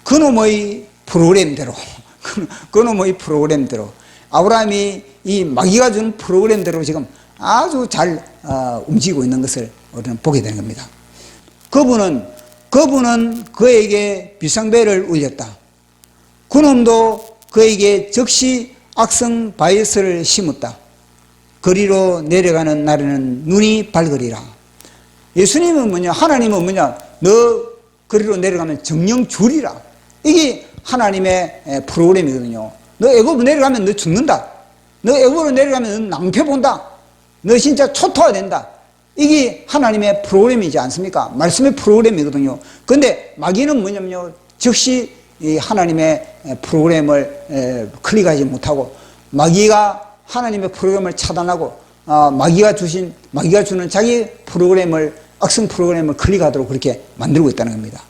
그놈의 프로그램대로 그놈의 프로그램대로 아브라함이 이 마귀가 준 프로그램대로 지금 아주 잘 움직이고 있는 것을 우리는 보게 되는 겁니다. 그분은 그에게 비상벨을 울렸다. 그놈도 그에게 즉시 악성 바이러스를 심었다. 거리로 내려가는 날에는 눈이 밝으리라. 예수님은 뭐냐? 하나님은 뭐냐? 너 거리로 내려가면 정령 주리라. 이게 하나님의 프로그램이거든요. 너 애굽으로 내려가면 너 죽는다. 너 애굽으로 내려가면 너 낭패 본다. 너 진짜 초토화된다. 이게 하나님의 프로그램이지 않습니까? 말씀의 프로그램이거든요. 그런데 마귀는 뭐냐면요, 즉시 이 하나님의 프로그램을 클릭하지 못하고 마귀가 하나님의 프로그램을 차단하고 마귀가 주는 자기 프로그램을, 악성 프로그램을 클릭하도록 그렇게 만들고 있다는 겁니다.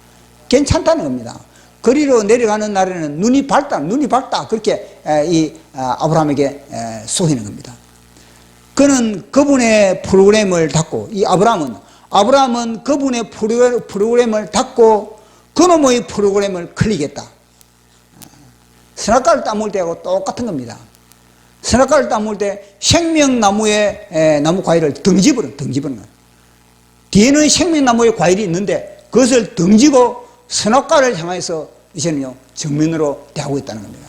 괜찮다는 겁니다. 거리로 내려가는 날에는 눈이 밝다 그렇게 이 아브라함에게 속이는 겁니다. 그는 그분의 프로그램을 닫고, 이 아브라함은 그분의 프로그램을 닫고 그놈의 프로그램을 클릭했다. 선악과를 따먹을 때하고 똑같은 겁니다. 선악과를 따먹을 때 생명나무의 나무 과일을 덩집어는 거예요. 뒤에는 생명나무의 과일이 있는데 그것을 덩지고 선악과를 향해서 이제는요 정면으로 대하고 있다는 겁니다.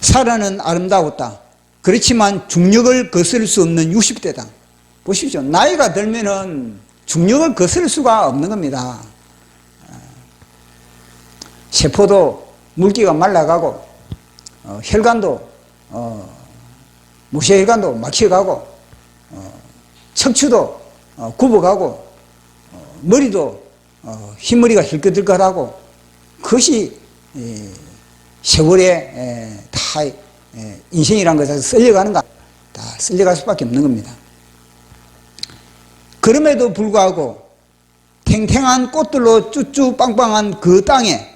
사라는 아름다웠다. 그렇지만 중력을 거스를 수 없는 60대다. 보십시오. 나이가 들면은 중력을 거스를 수가 없는 겁니다. 세포도 물기가 말라가고 혈관도 모세혈관도 막혀가고 척추도 굽어가고 머리도 흰머리가 힐끗힐끗하고 그것이 세월에 다 인생이란 것에서 쓸려가는가? 다 쓸려갈 수밖에 없는 겁니다. 그럼에도 불구하고 탱탱한 꽃들로 쭈쭈 빵빵한 그 땅에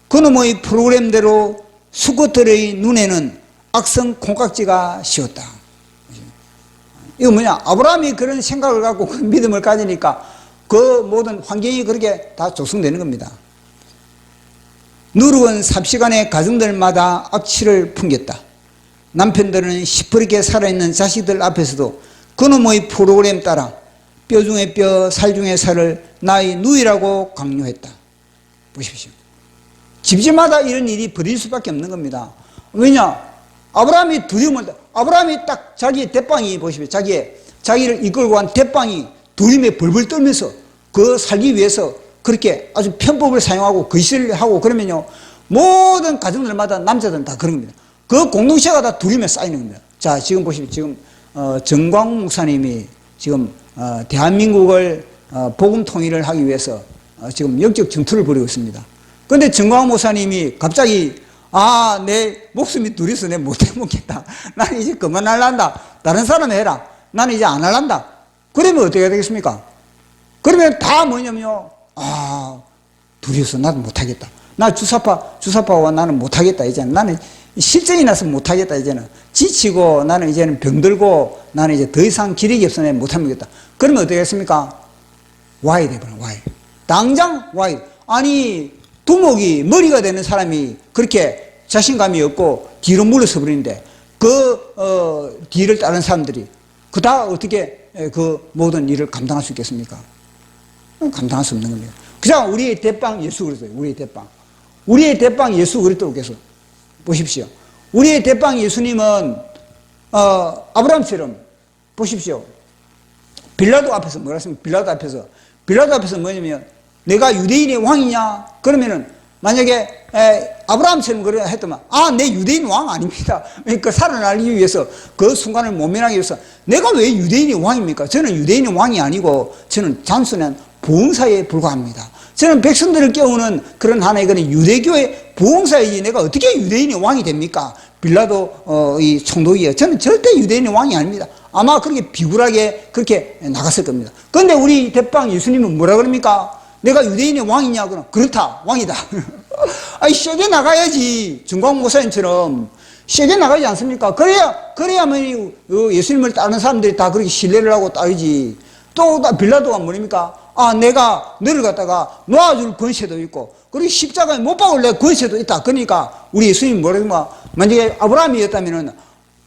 그놈의 프로그램대로 수컷들의 눈에는 악성 콩깍지가 씌었다. 이거 뭐냐? 아브라함이 그런 생각을 갖고 그 믿음을 가지니까 그 모든 환경이 그렇게 다 조성되는 겁니다. 누룩은 삽시간에 가정들마다 악취를 풍겼다. 남편들은 시퍼렇게 살아있는 자식들 앞에서도 그놈의 프로그램 따라 뼈 중에 뼈, 살 중에 살을 나의 누이라고 강요했다. 보십시오. 집집마다 이런 일이 벌어질 수밖에 없는 겁니다. 왜냐? 아브라함이 아브라함이 딱 자기의 대빵이 보십시오. 자기를 이끌고 간 대빵이 두림에 벌벌 떨면서 그 살기 위해서 그렇게 아주 편법을 사용하고 거짓을 하고 그러면요 모든 가정들마다 남자들은 다 그런 겁니다. 그 공동체가 다 두림에 쌓이는 겁니다. 자, 지금 보십시오. 지금 정광훈 목사님이 지금 대한민국을 복음 통일을 하기 위해서 지금 영적 전투를 벌이고 있습니다. 그런데 정광훈 목사님이 갑자기 내 목숨이 둘이서 내 못해 먹겠다. 나는 이제 그만할란다. 다른 사람 해라. 나는 이제 안 할란다. 그러면 어떻게 되겠습니까? 그러면 다 뭐냐면요. 둘이서 나도 못하겠다. 나 주사파와 나는 못하겠다. 이제는 나는 실정이 나서 못하겠다. 이제는 지치고 나는 이제는 병들고 나는 이제 더 이상 기력이 없어 내가 못하겠다. 그러면 어떻게 하겠습니까? 와야 돼버려. 와야. 당장 와야. 아니 두목이 머리가 되는 사람이 그렇게 자신감이 없고 뒤로 물러서 버리는데 그 뒤를 따른 사람들이 그다 어떻게 그 모든 일을 감당할 수 있겠습니까? 감당할 수 없는 겁니다. 그냥 우리의 대빵 예수 그리스도, 우리의 대빵 예수 그리스도께서 보십시오. 우리의 대빵 예수님은 아브라함처럼 보십시오. 빌라도 앞에서 뭐라 했습니까? 빌라도 앞에서 뭐냐면 내가 유대인의 왕이냐? 그러면은 만약에 아브라함처럼 그래 했더만 내 유대인 왕 아닙니다. 그러니까 살아나기 위해서 그 순간을 모면하기 위해서 내가 왜 유대인의 왕입니까? 저는 유대인의 왕이 아니고 저는 단순한 부흥사에 불과합니다. 저는 백성들을 깨우는 그런 하나의 그런 유대교의 부흥사이지 내가 어떻게 유대인의 왕이 됩니까? 빌라도 이 총독이에요. 저는 절대 유대인의 왕이 아닙니다. 아마 그렇게 비굴하게 그렇게 나갔을 겁니다. 그런데 우리 대빵 예수님은 뭐라 그럽니까? 내가 유대인의 왕이냐? 그럼 그렇다, 왕이다. 세게 나가야지. 정광훈 목사님처럼 세게 나가지 않습니까? 그래야만 예수님을 따르는 사람들이 다 그렇게 신뢰를 하고 따르지. 또 빌라도가 뭐랍니까? 내가 너를 갖다가 놓아줄 권세도 있고, 그리고 십자가에 못 박을 권세도 있다. 그러니까 우리 예수님이 뭐라고, 만약에 아브라함이었다면은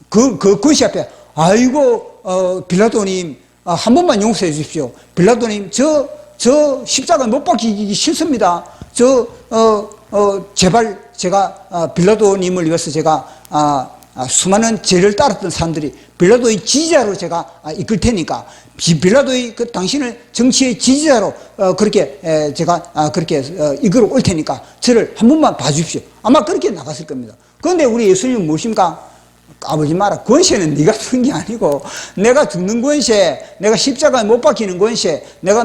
그 권세 앞에, 아이고, 빌라도님, 한 번만 용서해 주십시오. 빌라도님, 저 십자가에 못 박히기 싫습니다. 제발 제가 빌라도님을 위해서 제가 수많은 죄를 따랐던 사람들이 빌라도의 지지자로 제가 이끌 테니까, 빌라도의 당신을 정치의 지지자로 그렇게 제가 그렇게 이끌어 올 테니까 저를 한 번만 봐주십시오. 아마 그렇게 나갔을 겁니다. 그런데 우리 예수님은 무엇입니까? 까불지 마라. 권세는 네가 주는 게 아니고, 내가 죽는 권세, 내가 십자가에 못 박히는 권세, 내가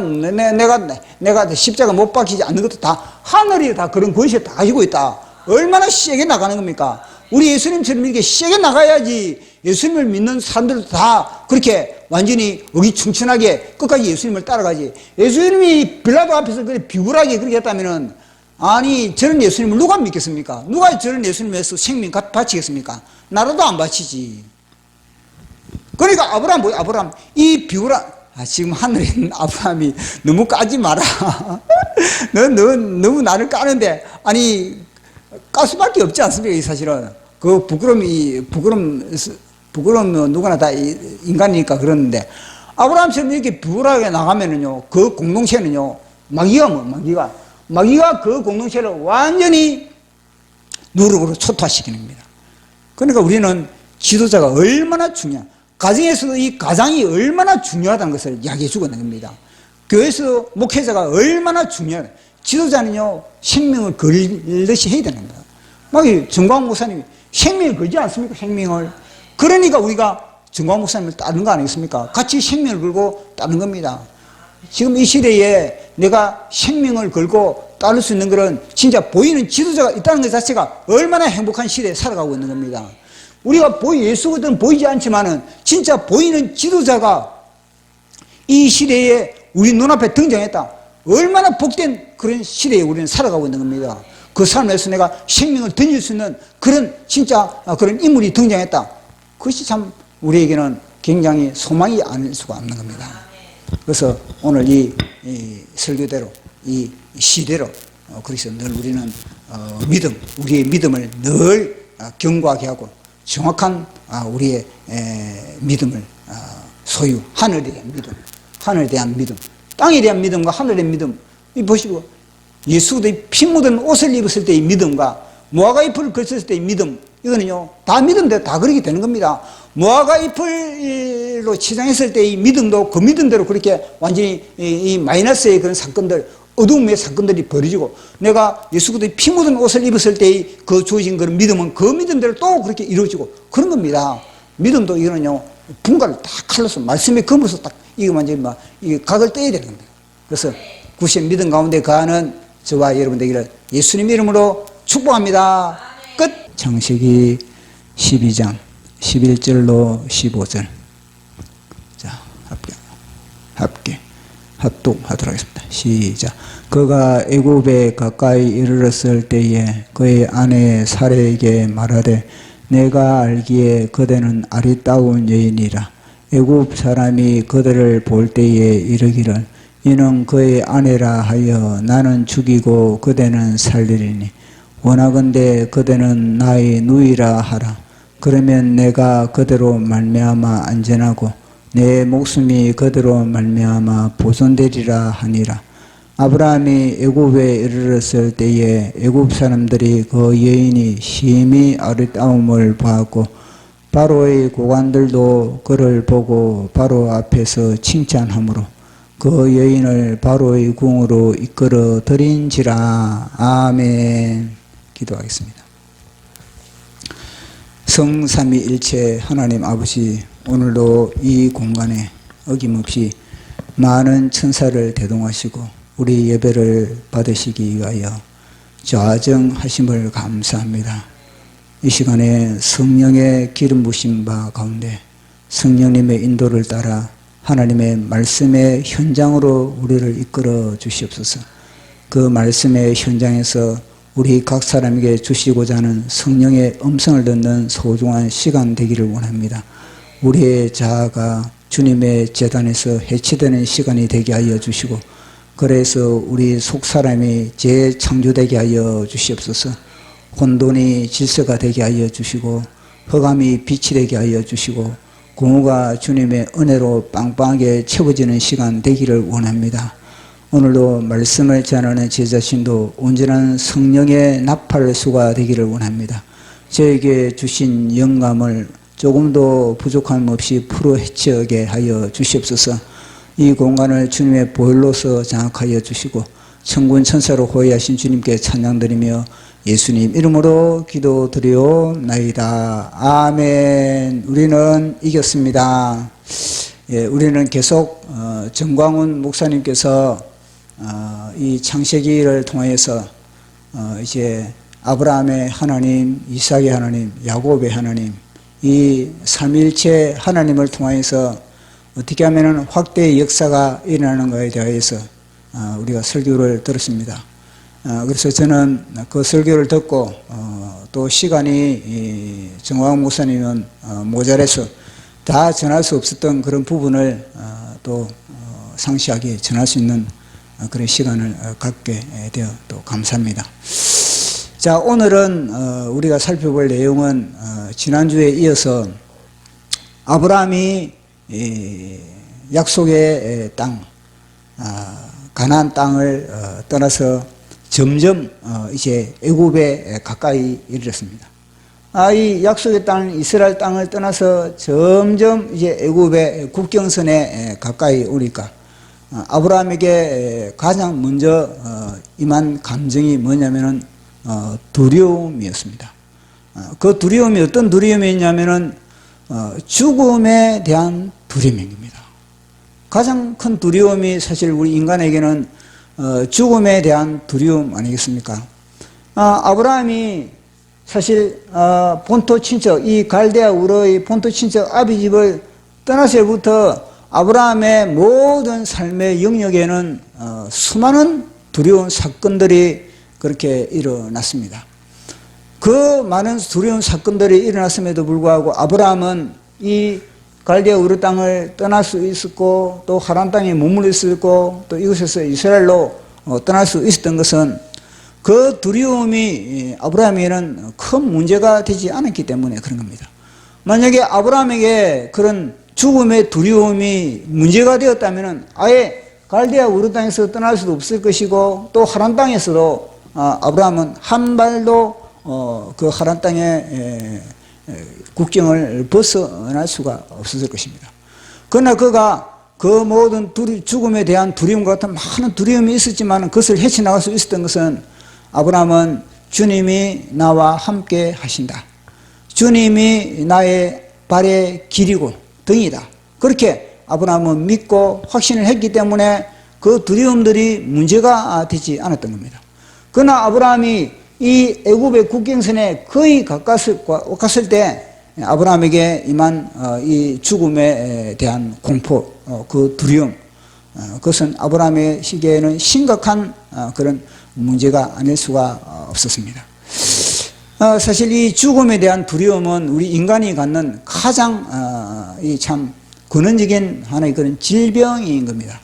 십자가 못 박히지 않는 것도 다 하늘이 다 그런 권세 다 가지고 있다. 얼마나 세게 나가는 겁니까? 우리 예수님처럼 이렇게 세게 나가야지 예수님을 믿는 사람들도 다 그렇게 완전히 의기충천하게 끝까지 예수님을 따라가지. 예수님이 빌라도 앞에서 그렇게 비굴하게 그렇게 했다면은, 아니, 저런 예수님을 누가 믿겠습니까? 누가 저런 예수님에서 생명 바치겠습니까? 나라도 안 바치지. 그러니까 아브라함, 이 비굴한, 지금 하늘에 있는 아브라함이 너무 까지 마라. 너무 나를 까는데, 아니, 깔 수밖에 없지 않습니까? 이 사실은. 그 부끄러움 누구나 다 인간이니까 그러는데, 아브라함처럼 이렇게 비굴하게 나가면은요, 그 공동체는요, 마귀가 그 공동체를 완전히 누룩으로 초토화시키는 겁니다. 그러니까 우리는 지도자가 얼마나 가정에서도 이 가장이 얼마나 중요하다는 것을 이야기해 주고 있는 겁니다. 교회에서 목회자가 얼마나 중요하다. 지도자는요, 생명을 걸듯이 해야 되는 겁니다. 막 정광 목사님이 생명을 걸지 않습니까? 생명을. 그러니까 우리가 정광 목사님을 따르는 거 아니겠습니까? 같이 생명을 걸고 따르는 겁니다. 지금 이 시대에 내가 생명을 걸고 따를 수 있는 것은 진짜 보이는 지도자가 있다는 것 자체가 얼마나 행복한 시대에 살아가고 있는 겁니다. 우리가 예수거든 보이지 않지만은 진짜 보이는 지도자가 이 시대에 우리 눈앞에 등장했다. 얼마나 복된 그런 시대에 우리는 살아가고 있는 겁니다. 그 삶에서 내가 생명을 던질 수 있는 그런 진짜 그런 인물이 등장했다. 그것이 참 우리에게는 굉장히 소망이 아닐 수가 없는 겁니다. 그래서 오늘 이 설교대로 이 시대로 그래서 늘 우리는 우리의 믿음을 늘 견고하게 하고 정확한 우리의 믿음을 소유, 하늘에 대한 믿음, 땅에 대한 믿음과 하늘에 대한 믿음. 이 보시고 예수도 피 묻은 옷을 입었을 때의 믿음과 무화과 잎을 걸쳤을 때의 믿음, 이거는요 다 믿음대로 다 그렇게 되는 겁니다. 무화과 잎을로 치장했을 때의 믿음도 그 믿음대로 그렇게 완전히 이 마이너스의 그런 사건들, 어두움의 사건들이 벌어지고, 내가 예수 그리스도의 피 묻은 옷을 입었을 때의 그 주어진 그런 믿음은 그 믿음대로 또 그렇게 이루어지고 그런 겁니다. 믿음도 이거는요 분갈을 딱 칼로서 말씀의 검으로서 딱 이거 완전히 막 이 각을 떼야 되는 겁니다. 그래서 구시의 믿음 가운데 거하는 저와 여러분 되기를 예수님 이름으로 축복합니다. 끝. 창세기 12장 11절로 15절. 자, 합독하도록 하겠습니다. 시작. 그가 애굽에 가까이 이르렀을 때에 그의 아내 사레에게 말하되 내가 알기에 그대는 아리따운 여인이라. 애굽 사람이 그들을 볼 때에 이르기를 이는 그의 아내라 하여 나는 죽이고 그대는 살리리니 원하건대 그대는 나의 누이라 하라. 그러면 내가 그대로 말미암아 안전하고 내 목숨이 그대로 말미암아 보존되리라 하니라. 아브라함이 애굽에 이르렀을 때에 애굽 사람들이 그 여인이 심히 아리따움을 보았고 바로의 고관들도 그를 보고 바로 앞에서 칭찬하므로 그 여인을 바로의 궁으로 이끌어 들인지라. 아멘. 기도하겠습니다. 성삼위일체 하나님 아버지, 오늘도 이 공간에 어김없이 많은 천사를 대동하시고 우리 예배를 받으시기 위하여 좌정하심을 감사합니다. 이 시간에 성령의 기름 부으심 바 가운데 성령님의 인도를 따라 하나님의 말씀의 현장으로 우리를 이끌어 주시옵소서. 그 말씀의 현장에서 우리 각 사람에게 주시고자 하는 성령의 음성을 듣는 소중한 시간 되기를 원합니다. 우리의 자아가 주님의 제단에서 해치되는 시간이 되게 하여 주시고 그래서 우리 속사람이 재창조되게 하여 주시옵소서. 혼돈이 질서가 되게 하여 주시고 흑암이 빛이 되게 하여 주시고 공허가 주님의 은혜로 빵빵하게 채워지는 시간 되기를 원합니다. 오늘도 말씀을 전하는 제 자신도 온전한 성령의 나팔수가 되기를 원합니다. 저에게 주신 영감을 조금도 부족함 없이 풀어헤쳐게 하여 주시옵소서. 이 공간을 주님의 보혈로서 장악하여 주시고 천군 천사로 호위하신 주님께 찬양드리며 예수님 이름으로 기도드리옵나이다. 아멘. 우리는 이겼습니다. 예, 우리는 계속 정광훈 목사님께서 이 창세기를 통해서 이제 아브라함의 하나님, 이삭의 하나님, 야곱의 하나님, 이 삼일체 하나님을 통해서 어떻게 하면 확대의 역사가 일어나는가에 대해서 우리가 설교를 들었습니다. 그래서 저는 그 설교를 듣고 또 시간이 정광훈 목사님은 모자라서 다 전할 수 없었던 그런 부분을 또 상세하게 전할 수 있는 그런 시간을 갖게 되어 또 감사합니다. 자, 오늘은 우리가 살펴볼 내용은 지난주에 이어서 아브라함이 약속의 땅, 가나안 땅을 떠나서 점점 이제 애굽에 가까이 이르렀습니다. 이 약속의 땅, 이스라엘 땅을 떠나서 점점 이제 애굽의 국경선에 가까이 오니까 아브라함에게 가장 먼저 임한 감정이 뭐냐면은 두려움이었습니다. 그 두려움이 어떤 두려움이었냐면은 죽음에 대한 두려움입니다. 가장 큰 두려움이 사실 우리 인간에게는 죽음에 대한 두려움 아니겠습니까? 아브라함이 사실 본토 친척, 이 갈대아 우르의 본토 친척 아비 집을 떠나서부터 아브라함의 모든 삶의 영역에는 수많은 두려운 사건들이 그렇게 일어났습니다. 그 많은 두려운 사건들이 일어났음에도 불구하고 아브라함은 이 갈대아 우르 땅을 떠날 수 있었고 또 하란 땅에 머물러 있었고 또 이곳에서 이스라엘로 떠날 수 있었던 것은 그 두려움이 아브라함에게는 큰 문제가 되지 않았기 때문에 그런 겁니다. 만약에 아브라함에게 그런 죽음의 두려움이 문제가 되었다면 아예 갈대아 우르 땅에서 떠날 수도 없을 것이고 또 하란 땅에서도 아브라함은 한 발도 그 하란 땅의 국경을 벗어날 수가 없었을 것입니다. 그러나 그가 그 모든 죽음에 대한 두려움과 같은 많은 두려움이 있었지만 그것을 헤쳐나갈 수 있었던 것은 아브라함은 주님이 나와 함께 하신다. 주님이 나의 발의 길이고 등이다. 그렇게 아브라함은 믿고 확신을 했기 때문에 그 두려움들이 문제가 되지 않았던 겁니다. 그러나 아브라함이 이 애굽의 국경선에 거의 갔을 때 아브라함에게 임한 이 죽음에 대한 공포, 그 두려움, 그것은 아브라함의 시기에는 심각한 그런 문제가 아닐 수가 없었습니다. 사실 이 죽음에 대한 두려움은 우리 인간이 갖는 가장 이 참 근원적인 하나의 그런 질병인 겁니다.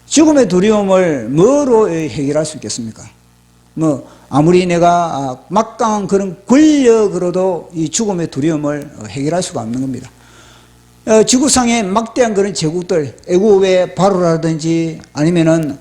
죽음의 두려움을 뭐로 해결할 수 있겠습니까? 뭐 아무리 내가 막강한 그런 권력으로도 이 죽음의 두려움을 해결할 수가 없는 겁니다. 지구상의 막대한 그런 제국들, 애굽의 바로라든지 아니면은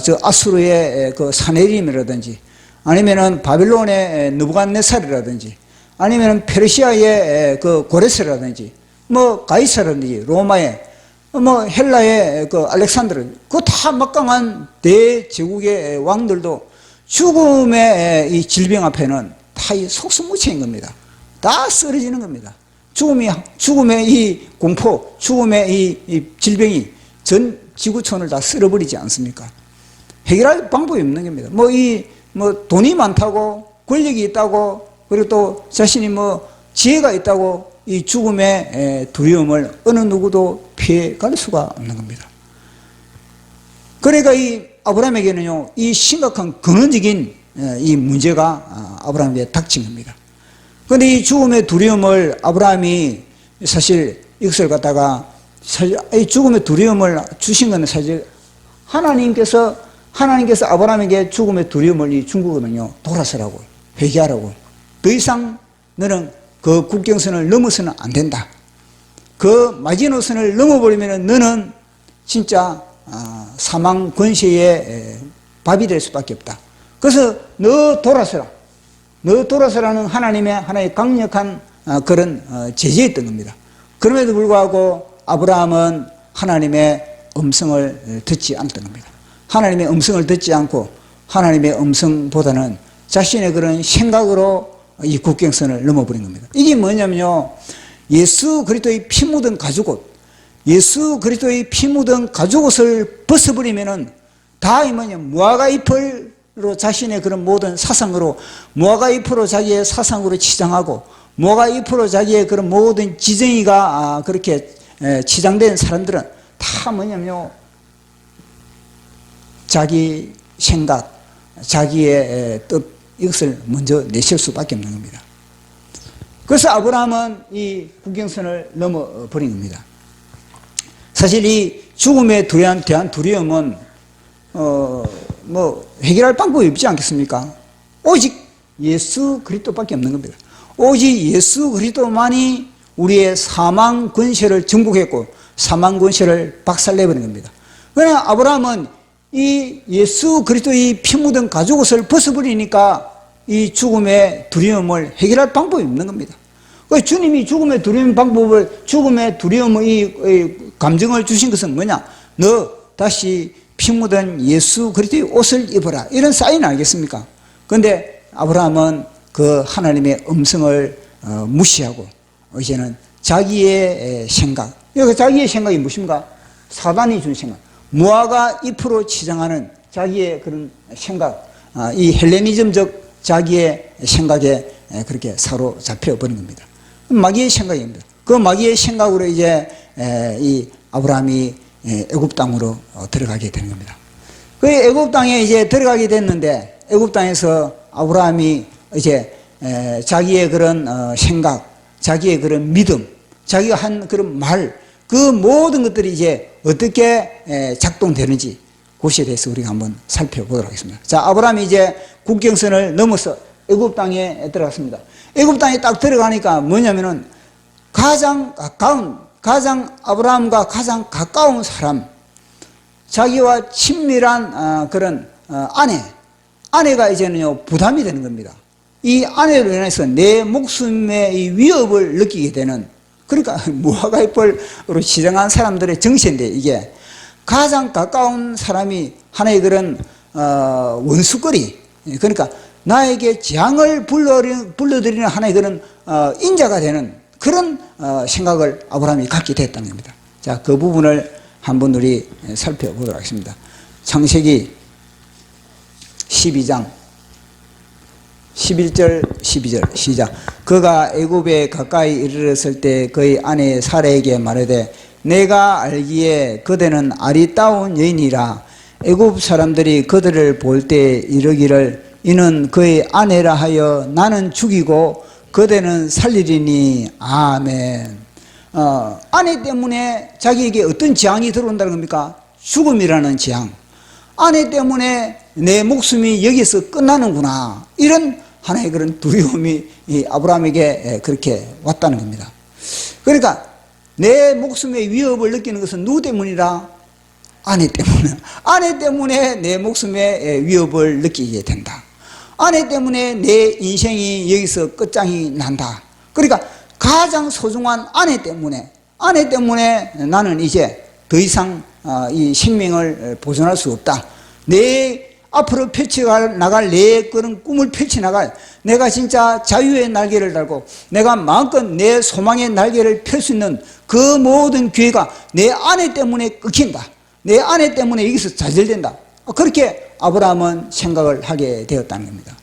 저 아수르의 그 사네림이라든지 아니면은 바빌론의 느부갓네살이라든지 아니면은 페르시아의 그 고레스라든지 뭐 가이사라든지 로마의 뭐 헬라의 그 알렉산드르 그 다 막강한 대제국의 왕들도 죽음의 이 질병 앞에는 다 이 속수무책인 겁니다. 다 쓰러지는 겁니다. 죽음의 이 공포, 죽음의 이 질병이 전 지구촌을 다 쓸어버리지 않습니까? 해결할 방법이 없는 겁니다. 뭐 돈이 많다고, 권력이 있다고, 그리고 또 자신이 뭐 지혜가 있다고 이 죽음의 두려움을 어느 누구도 피해갈 수가 없는 겁니다. 그러니까 이 아브라함에게는요, 이 심각한 근원적인 이 문제가 아브라함에게 닥친 겁니다. 그런데 이 죽음의 두려움을 아브라함이 사실 이것을 갖다가 사실 이 죽음의 두려움을 주신 것은 사실 하나님께서 아브라함에게 죽음의 두려움을 준 거거든요. 돌아서라고, 회개하라고. 더 이상 너는 그 국경선을 넘어서는 안 된다. 그 마지노선을 넘어버리면 너는 진짜 사망 권세의 밥이 될 수밖에 없다. 그래서 너 돌아서라. 너 돌아서라는 하나의 강력한 그런 제재였던 겁니다. 그럼에도 불구하고 아브라함은 하나님의 음성을 듣지 않았던 겁니다. 하나님의 음성을 듣지 않고 하나님의 음성보다는 자신의 그런 생각으로 이 국경선을 넘어버린 겁니다. 이게 뭐냐면요, 예수 그리스도의 피 묻은 가죽옷, 예수 그리스도의 피 묻은 가죽옷을 벗어버리면은 다 이 뭐냐, 무화과 잎으로 자신의 그런 모든 사상으로, 무화과 잎으로 자기의 사상으로 치장하고, 무화과 잎으로 자기의 그런 모든 지정의가 그렇게 치장된 사람들은 다 뭐냐면요, 자기 생각, 자기의 뜻, 이것을 먼저 내실 수밖에 없는 겁니다. 그래서 아브라함은 이 국경선을 넘어버린 겁니다. 사실 이 죽음에 대한 두려움은 해결할 방법이 없지 않겠습니까? 오직 예수 그리스도밖에 없는 겁니다. 오직 예수 그리스도만이 우리의 사망 권세를 정복했고 사망 권세를 박살내버린 겁니다. 그러나 아브라함은 이 예수 그리스도의 피 묻은 가죽옷을 벗어버리니까 이 죽음의 두려움을 해결할 방법이 없는 겁니다. 주님이 죽음의 두려움의 이 감정을 주신 것은 뭐냐? 너 다시 피 묻은 예수 그리스도의 옷을 입어라. 이런 사인 아니겠습니까? 그런데 아브라함은 그 하나님의 음성을 무시하고 이제는 자기의 생각, 여기 자기의 생각이 무엇인가? 사단이 준 생각, 무화과 잎으로 치장하는 자기의 그런 생각, 이 헬레니즘적 자기의 생각에 그렇게 사로잡혀 버린 겁니다. 마귀의 생각입니다. 그 마귀의 생각으로 이제 이 아브라함이 애굽 땅으로 들어가게 되는 겁니다. 그 애굽 땅에 이제 들어가게 됐는데 애굽 땅에서 아브라함이 이제 자기의 그런 생각, 자기의 그런 믿음, 자기가 한 그런 말, 그 모든 것들이 이제 어떻게 작동되는지 그것에 대해서 우리가 한번 살펴보도록 하겠습니다. 자, 아브라함이 이제 국경선을 넘어서 애굽 땅에 들어갔습니다. 애굽 땅에 딱 들어가니까 뭐냐면은 아브라함과 가장 가까운 사람, 자기와 친밀한 그런 아내가 이제는요 부담이 되는 겁니다. 이 아내로 인해서 내 목숨의 이 위협을 느끼게 되는, 그러니까 무화과 잎으로 치장한 사람들의 정신인데, 이게 가장 가까운 사람이 하나의 그런 원수거리, 그러니까 나에게 재앙을 불러들이는 하나의 그런 인자가 되는 그런 생각을 아브라함이 갖게 됐다는 겁니다. 자, 그 부분을 한번 우리 살펴보도록 하겠습니다. 창세기 12장 11절 12절 시작. 그가 애굽에 가까이 이르렀을 때 그의 아내 사라에게 말하되 내가 알기에 그대는 아리따운 여인이라 애굽 사람들이 그들을 볼 때 이르기를 이는 그의 아내라 하여 나는 죽이고 그대는 살리리니. 아멘. 아내 때문에 자기에게 어떤 재앙이 들어온다는 겁니까? 죽음이라는 재앙. 아내 때문에 내 목숨이 여기서 끝나는구나, 이런 하나의 그런 두려움이 이 아브라함에게 그렇게 왔다는 겁니다. 그러니까 내 목숨의 위협을 느끼는 것은 누구 때문이라? 아내 때문에. 아내 때문에 내 목숨의 위협을 느끼게 된다. 아내 때문에 내 인생이 여기서 끝장이 난다. 그러니까 가장 소중한 아내 때문에 나는 이제 더 이상 이 생명을 보존할 수 없다. 내 앞으로 펼쳐나갈 내 그런 꿈을 펼쳐나갈, 내가 진짜 자유의 날개를 달고 내가 마음껏 내 소망의 날개를 펼 수 있는 그 모든 기회가 내 아내 때문에 끊긴다. 내 아내 때문에 여기서 좌절된다. 그렇게 아브라함은 생각을 하게 되었다는 겁니다.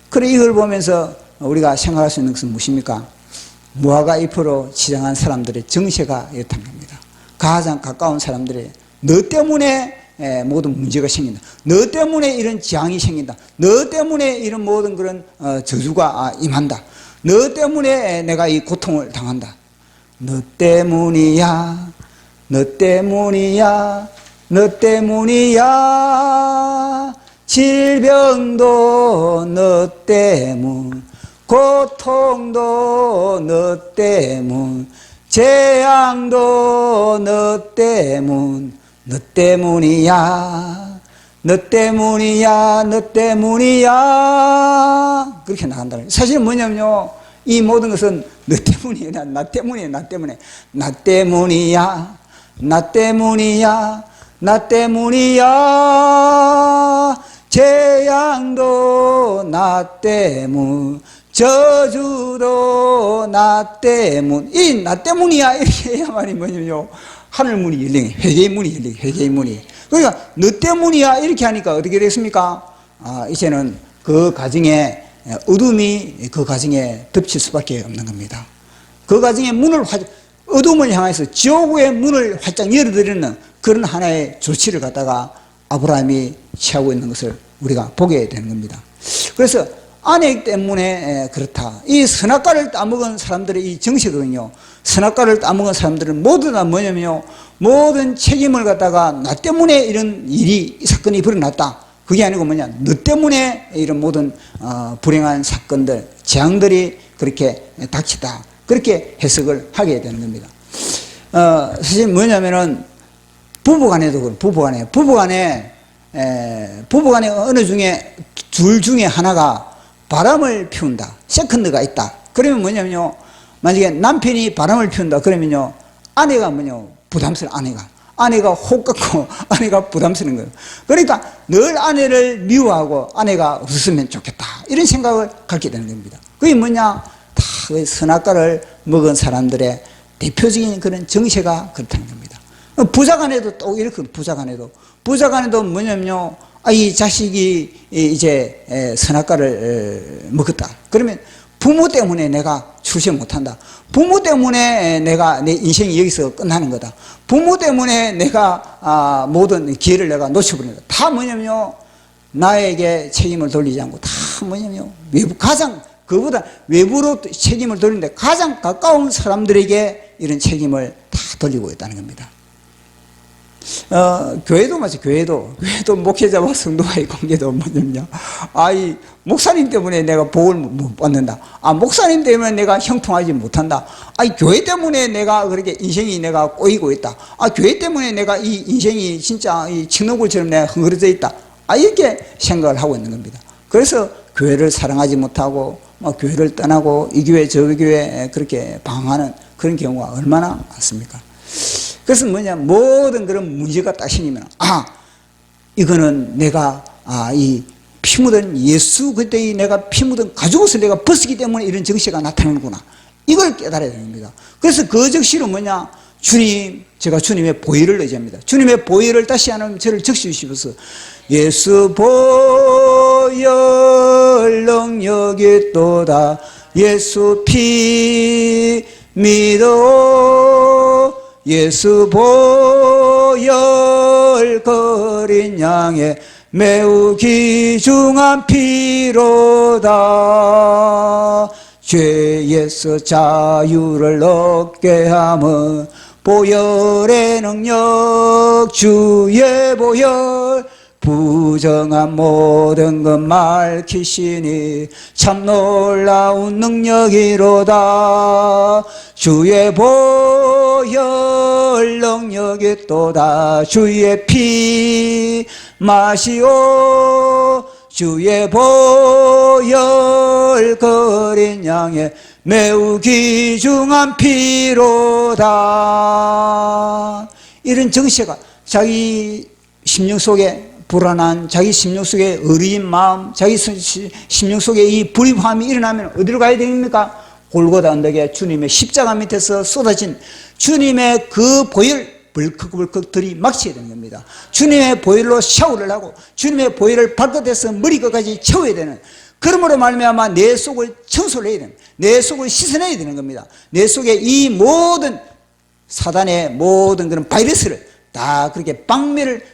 그래, 이걸 보면서 우리가 생각할 수 있는 것은 무엇입니까? 무화과 잎으로 치장한 사람들의 정세가 이렇다는 겁니다. 가장 가까운 사람들의 너 때문에 모든 문제가 생긴다. 너 때문에 이런 재앙이 생긴다. 너 때문에 이런 모든 그런 저주가 임한다. 너 때문에 내가 이 고통을 당한다. 너 때문이야, 너 때문이야, 너 때문이야. 질병도 너 때문, 고통도 너 때문, 재앙도 너 때문, 너 때문이야. 너 때문이야. 너 때문이야. 그렇게 나간다. 사실 뭐냐면요, 이 모든 것은 너 때문이야. 나 때문이야. 나 때문에. 나 때문이야. 나 때문이야. 나 때문이야. 재앙도 나 때문, 저주도 나 때문. 이 나 때문이야. 이렇게 해야만이 뭐냐면요, 하늘 문이 열리네. 회개의 문이 열리네. 회개의 문이. 그러니까 너 때문이야. 이렇게 하니까 어떻게 됐습니까? 이제는 그 가정에 어둠이 그 가정에 덮칠 수밖에 없는 겁니다. 그 가정의 문을 어둠을 향해서 지옥의 문을 활짝 열어드리는 그런 하나의 조치를 갖다가 아브라함이 취하고 있는 것을 우리가 보게 되는 겁니다. 그래서 아내 때문에 그렇다. 이 선악과를 따먹은 사람들의 이 정체거든요. 선악과를 따먹은 사람들은 모두 다 뭐냐면요, 모든 책임을 갖다가 나 때문에 이런 일이, 이 사건이 벌어났다. 그게 아니고 뭐냐, 너 때문에 이런 모든 불행한 사건들, 재앙들이 그렇게 닥치다. 그렇게 해석을 하게 되는 겁니다. 사실 뭐냐면은 부부간에도 그래요. 부부간에 어느 중에 둘 중에 하나가 바람을 피운다. 세컨드가 있다. 그러면 뭐냐면요, 만약에 남편이 바람을 피운다. 그러면요, 아내가 부담스러워. 아내가 혹 갖고 아내가 부담스러운 거예요. 그러니까 늘 아내를 미워하고 아내가 없었으면 좋겠다. 이런 생각을 갖게 되는 겁니다. 그게 뭐냐? 다 선악과를 먹은 사람들의 대표적인 그런 정체가 그렇다는 겁니다. 부자간에도 또 이렇게, 부자간에도 뭐냐면요, 이 자식이 이제 선악과를 먹었다. 그러면 부모 때문에 내가 출세 못한다. 부모 때문에 내가 내 인생이 여기서 끝나는 거다. 부모 때문에 내가 모든 기회를 내가 놓쳐버린다. 다 뭐냐면요, 나에게 책임을 돌리지 않고 다 뭐냐면요, 그보다 외부로 책임을 돌리는데 가장 가까운 사람들에게 이런 책임을 다 돌리고 있다는 겁니다. 교회도 마치 교회도 목회자와 성도와의 관계도 뭐냐면요, 이 목사님 때문에 내가 복을 못 받는다. 목사님 때문에 내가 형통하지 못한다. 교회 때문에 내가 그렇게 인생이 내가 꼬이고 있다. 교회 때문에 내가 이 인생이 진짜 이 칡노골처럼 내가 흥그러져 있다. 이렇게 생각을 하고 있는 겁니다. 그래서 교회를 사랑하지 못하고 교회를 떠나고 이 교회 저 교회 그렇게 방황하는 그런 경우가 얼마나 많습니까? 그래서 뭐냐, 모든 그런 문제가 딱 생기면 이거는 내가 이 피 묻은 예수 그때의 내가 피 묻은 가죽옷을 내가 벗었기 때문에 이런 정체가 나타나는구나. 이걸 깨달아야 됩니다. 그래서 그 즉시로 뭐냐, 제가 주님의 보혈을 의지합니다. 주님의 보혈을 다시 하나님 저를 적시주시면서 예수 보혈 능력이 또다. 예수 피 믿어. 예수 보혈 거린 양의 매우 귀중한 피로다. 죄에서 자유를 얻게 함은 보혈의 능력, 주의 보혈, 부정한 모든 것 밝히시니 참 놀라운 능력이로다. 주의 보혈 능력이 또다. 주의 피 마시오. 주의 보혈 거린 양의 매우 귀중한 피로다. 이런 정체가 자기 심령 속에 불안한, 자기 심령 속에 어린 마음, 자기 심령 속에 이 불입함이 일어나면 어디로 가야 됩니까? 골고다 언덕에 주님의 십자가 밑에서 쏟아진 주님의 그 보혈 벌컥벌컥 들이막혀야 되는 겁니다. 주님의 보혈로 샤워를 하고 주님의 보혈을 발끝에서 머리끝까지 채워야 되는, 그러므로 말미암아 내 속을 청소를 해야 됩니다. 내 속을 씻어내야 되는 겁니다. 내 속에 이 모든 사단의 모든 그런 바이러스를 다 그렇게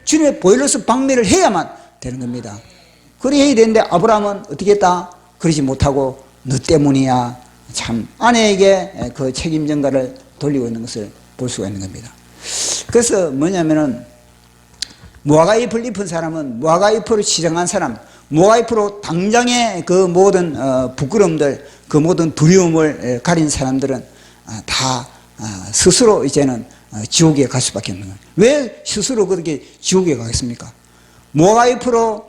주님의 보혈로서 박멸을 해야만 되는 겁니다. 그래야 해야 되는데 아브라함은 어떻게 했다? 그러지 못하고 너 때문이야. 참 아내에게 그 책임 전가를 돌리고 있는 것을 볼 수가 있는 겁니다. 그래서 뭐냐면은 무화과 잎을 입은 사람은 무화과 잎으로 치장한 사람, 무화과 잎으로 당장의 그 모든 부끄러움들, 그 모든 두려움을 가린 사람들은 다 스스로 이제는 지옥에 갈 수밖에 없는 거예요. 왜 스스로 그렇게 지옥에 가겠습니까? 무화과 잎으로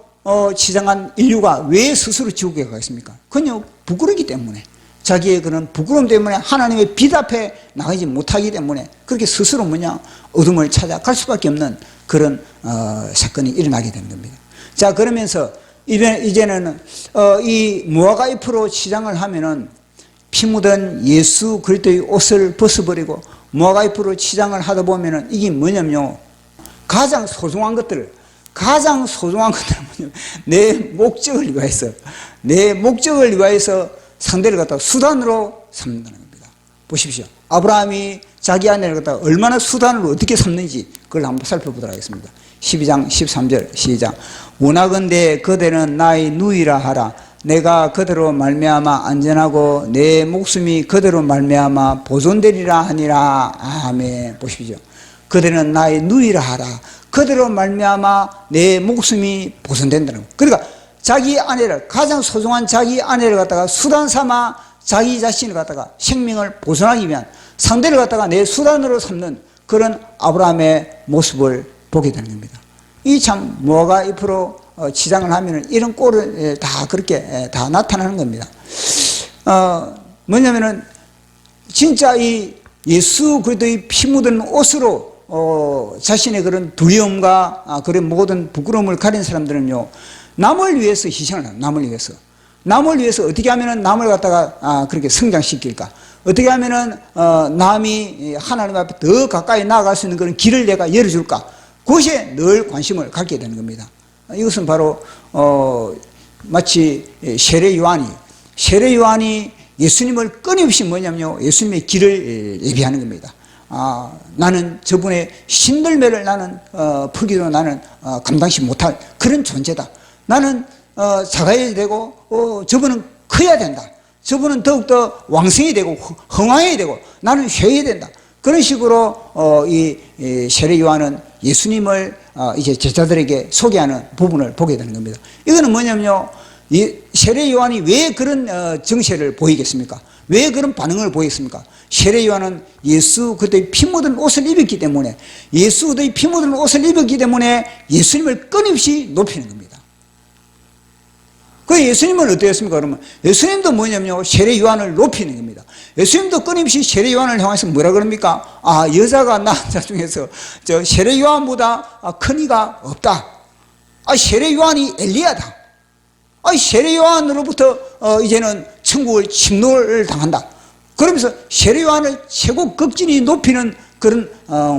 치장한 인류가 왜 스스로 지옥에 가겠습니까? 그냥 부끄럽기 때문에, 자기의 그런 부끄러움 때문에 하나님의 빛 앞에 나가지 못하기 때문에 그렇게 스스로 어둠을 찾아갈 수밖에 없는 그런 사건이 일어나게 되는 겁니다. 자, 그러면서 이제는 이 무화과 잎으로 치장을 하면은 피 묻은 예수 그리스도의 옷을 벗어버리고 무화과 잎으로 치장을 하다 보면은 이게 뭐냐면요, 가장 소중한 것들은 뭐냐면 내 목적을 위하여서 상대를 갖다가 수단으로 삼는다는 겁니다. 보십시오. 아브라함이 자기 아내를 갖다가 얼마나 수단으로 어떻게 삼는지 그걸 한번 살펴보도록 하겠습니다. 12장 13절 시작. 원하건대 그대는 나의 누이라 하라. 내가 그대로 말미암아 안전하고 내 목숨이 그대로 말미암아 보존되리라 하니라. 아멘. 보십시오. 그대는 나의 누이라 하라. 그대로 말미암아 내 목숨이 보존된다는 거예요. 그러니까 자기 아내를, 가장 소중한 자기 아내를 갖다가 수단 삼아 자기 자신을 갖다가 생명을 보존하기 위한 상대를 갖다가 내 수단으로 삼는 그런 아브라함의 모습을 보게 되는 겁니다. 이 참 무화과 잎으로 치장을 하면은 이런 꼴을 다 그렇게 다 나타나는 겁니다. 뭐냐면은 진짜 이 예수 그리스도의 피 묻은 옷으로 자신의 그런 두려움과 그런 모든 부끄러움을 가린 사람들은요, 남을 위해서 희생을 합니다. 남을 위해서 어떻게 하면은 남을 갖다가 그렇게 성장시킬까? 어떻게 하면은 남이 하나님 앞에 더 가까이 나아갈 수 있는 그런 길을 내가 열어줄까? 그것에 늘 관심을 갖게 되는 겁니다. 이것은 바로 마치 세례 요한이 예수님을 끊임없이 예수님의 길을 예비하는 겁니다. 나는 저분의 신들매를 나는 풀기도 나는 감당치 못할 그런 존재다. 나는 작아야 되고 저분은 커야 된다. 저분은 더욱더 왕성이 되고 흥왕해야 되고 나는 쇠해야 된다. 그런 식으로 이 세례 요한은 예수님을 이제 제자들에게 소개하는 부분을 보게 되는 겁니다. 이거는 뭐냐면요, 이 세례 요한이 왜 그런 정체를 보이겠습니까? 왜 그런 반응을 보이겠습니까? 세례 요한은 예수 그때의 피 묻은 옷을 입었기 때문에, 예수의 피 묻은 옷을 입었기 때문에 예수님을 끊임없이 높이는 겁니다. 그 예수님은 어땠습니까? 그러면 예수님도 뭐냐면요, 세례 요한을 높이는 겁니다. 예수님도 끊임없이 세례 요한을 향해서 뭐라 그럽니까? 여자가 낳은 자 중에서 저 세례 요한보다 큰 이가 없다. 세례 요한이 엘리야다. 세례 요한으로부터 이제는 천국을 침노를 당한다. 그러면서 세례 요한을 최고 극진히 높이는 그런